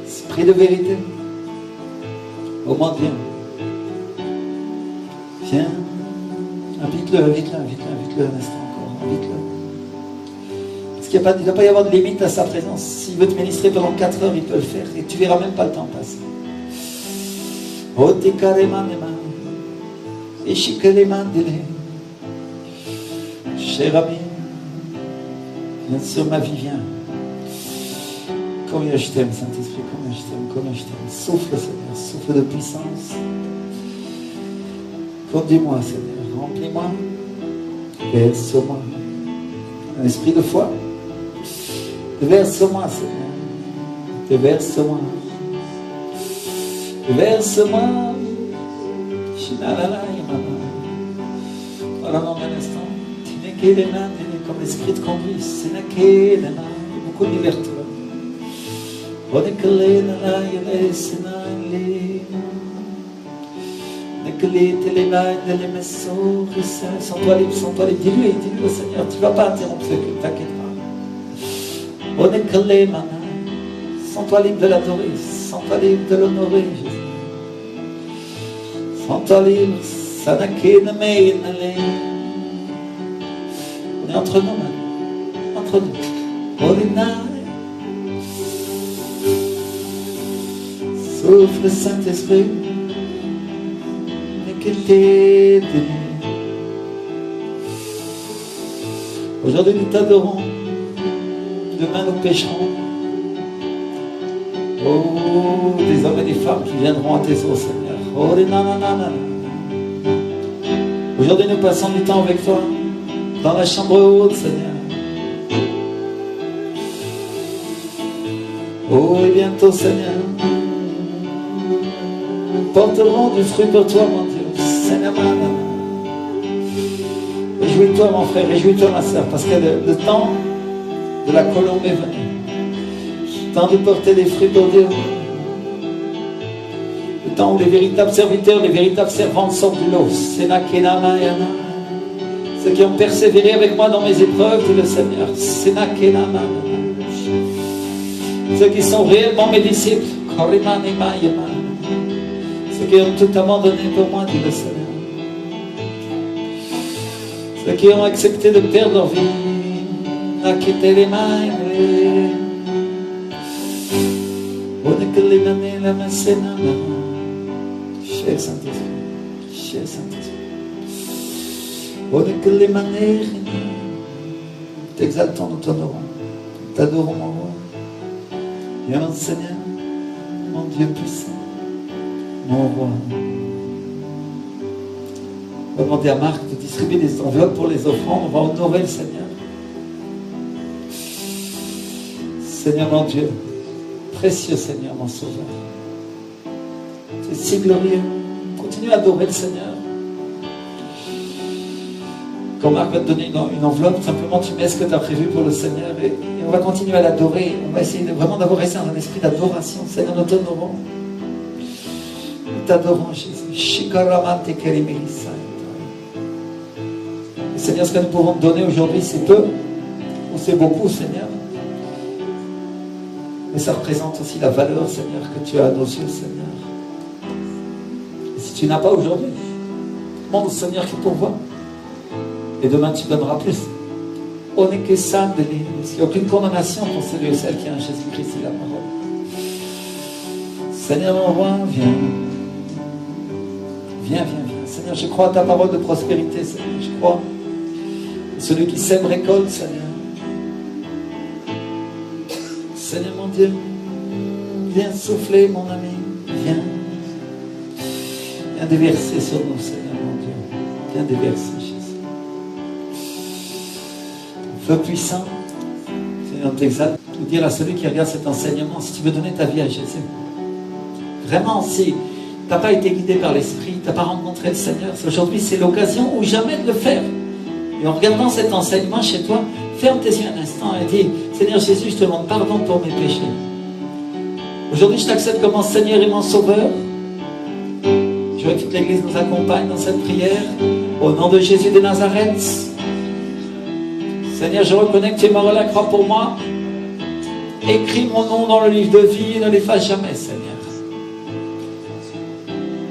Esprit de vérité, au moins viens. Viens, invite-le un instant encore, invite-le. Parce qu'il ne doit pas y avoir de limite à sa présence. S'il veut te ministrer pendant 4 heures, il peut le faire, et tu verras même pas le temps passer. Cher ami, viens sur ma vie, viens. Combien je t'aime, Saint-Esprit, combien je t'aime, combien je t'aime. Souffle, Seigneur, souffle de puissance. Conduis-moi, Seigneur, remplis-moi, verse-moi. Un esprit de foi, verse-moi, Seigneur, déverse-moi. Verse-moi. Voilà, dans un instant. Comme l'esprit de conduit. Beaucoup de liberté. Sens-toi libre, sens-toi libre. Dis-lui au Seigneur, tu ne vas pas interrompre ce culte, t'inquiète pas. Sens-toi libre de l'adorer, sens-toi libre de l'honorer, Jésus. Sens-toi libre, on est entre nous maintenant, entre nous. Souffle Saint-Esprit, aujourd'hui nous t'adorons, demain nous pécherons. Oh, des hommes et des femmes qui viendront à tes eaux, Seigneur. Oh, aujourd'hui nous passons du temps avec toi dans la chambre haute, Seigneur. Oh, et bientôt, Seigneur, nous porterons du fruit pour toi, mon Dieu. Seigneur, réjouis-toi, mon frère, réjouis-toi, ma soeur, parce que le temps de la colombe est venu. Le temps de porter des fruits pour Dieu. Le temps où les véritables serviteurs, les véritables servantes sortent du lot. Ceux qui ont persévéré avec moi dans mes épreuves, dit le Seigneur. Ceux qui sont réellement mes disciples. Ceux qui ont tout abandonné pour moi, dit le Seigneur. Ceux qui ont accepté de perdre leur vie, à quitter les mains. Cher Saint-Esprit, cher Saint-Esprit. T'exaltons, nous t'honorons. Nous t'adorons, mon roi. Viens, mon Seigneur, mon Dieu puissant, mon roi. On va demander à Marc de distribuer des enveloppes pour les offrandes. On va honorer le Seigneur. Seigneur, mon Dieu, précieux Seigneur, mon Sauveur. Tu es si glorieux. Continue à adorer le Seigneur. Quand Marc va te donner une enveloppe, simplement tu mets ce que tu as prévu pour le Seigneur et on va continuer à l'adorer. On va essayer vraiment d'avoir un esprit d'adoration. Seigneur, nous t'honorons. Nous t'adorons, Jésus. Seigneur, ce que nous pouvons te donner aujourd'hui, c'est peu ou c'est beaucoup, Seigneur. Mais ça représente aussi la valeur, Seigneur, que tu as à nos yeux, Seigneur. Et si tu n'as pas aujourd'hui, demande au Seigneur qui pourvoit. Et demain, tu donneras plus. On n'est que ça de l'île. Parce qu'il n'y a aucune condamnation pour celui et celle qui a un Jésus-Christ et la parole. Seigneur, mon roi, viens. Viens, viens, viens. Seigneur, je crois à ta parole de prospérité, Seigneur. Je crois. Celui qui sème récolte, Seigneur. Seigneur mon Dieu, viens souffler mon ami, viens. Viens déverser sur nous, Seigneur mon Dieu. Viens déverser, Jésus. Feu puissant, Seigneur, on t'exalte. Pour dire à celui qui regarde cet enseignement, si tu veux donner ta vie à Jésus, vraiment, si tu n'as pas été guidé par l'Esprit, tu n'as pas rencontré le Seigneur, aujourd'hui c'est l'occasion ou jamais de le faire. Et en regardant cet enseignement chez toi, ferme tes yeux un instant et dis, Seigneur Jésus, je te demande pardon pour mes péchés. Aujourd'hui, je t'accepte comme mon Seigneur et mon Sauveur. Je veux que toute l'Église nous accompagne dans cette prière. Au nom de Jésus de Nazareth. Seigneur, je reconnais que tu es mort à la croix pour moi. Écris mon nom dans le livre de vie et ne l'efface jamais, Seigneur.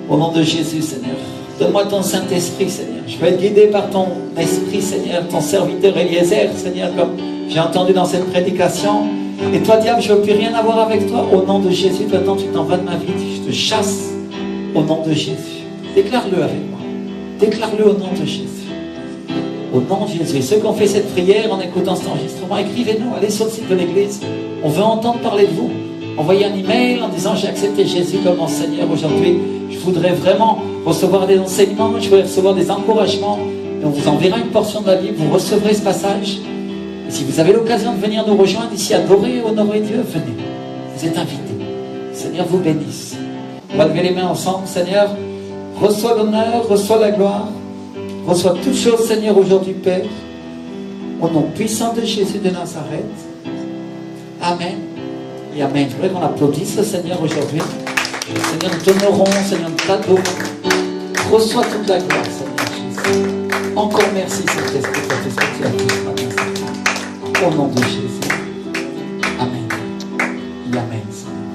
Au nom de Jésus, Seigneur. Donne-moi ton Saint-Esprit, Seigneur. Je veux être guidé par ton Esprit, Seigneur, ton serviteur Eliezer, Seigneur, comme j'ai entendu dans cette prédication. Et toi, diable, je ne veux plus rien avoir avec toi. Au nom de Jésus, maintenant tu t'en vas de ma vie. Je te chasse au nom de Jésus. Déclare-le avec moi. Déclare-le au nom de Jésus. Au nom de Jésus. Et ceux qui ont fait cette prière en écoutant cet enregistrement, écrivez-nous, allez sur le site de l'Église. On veut entendre parler de vous. Envoyez un email en disant j'ai accepté Jésus comme mon Seigneur aujourd'hui. Je voudrais vraiment recevoir des enseignements, je voudrais recevoir des encouragements. Et on vous enverra une portion de la Bible, vous recevrez ce passage. Et si vous avez l'occasion de venir nous rejoindre ici, adorer et honorer Dieu, venez. Vous êtes invités. Seigneur vous bénisse. On va lever les mains ensemble. Seigneur, reçois l'honneur, reçois la gloire. Reçois toutes choses, Seigneur, aujourd'hui, Père. Au nom puissant de Jésus de Nazareth. Amen. Et Amen. Je voudrais qu'on applaudisse le Seigneur aujourd'hui. Seigneur, nous t'honorons, Seigneur, nous t'adorons. Reçois toute la gloire, Seigneur Jésus. Encore merci, Saint-Esprit, pour tout ce que tu as fait ce matin. Au nom de Jésus. Amen. Et Amen, Seigneur.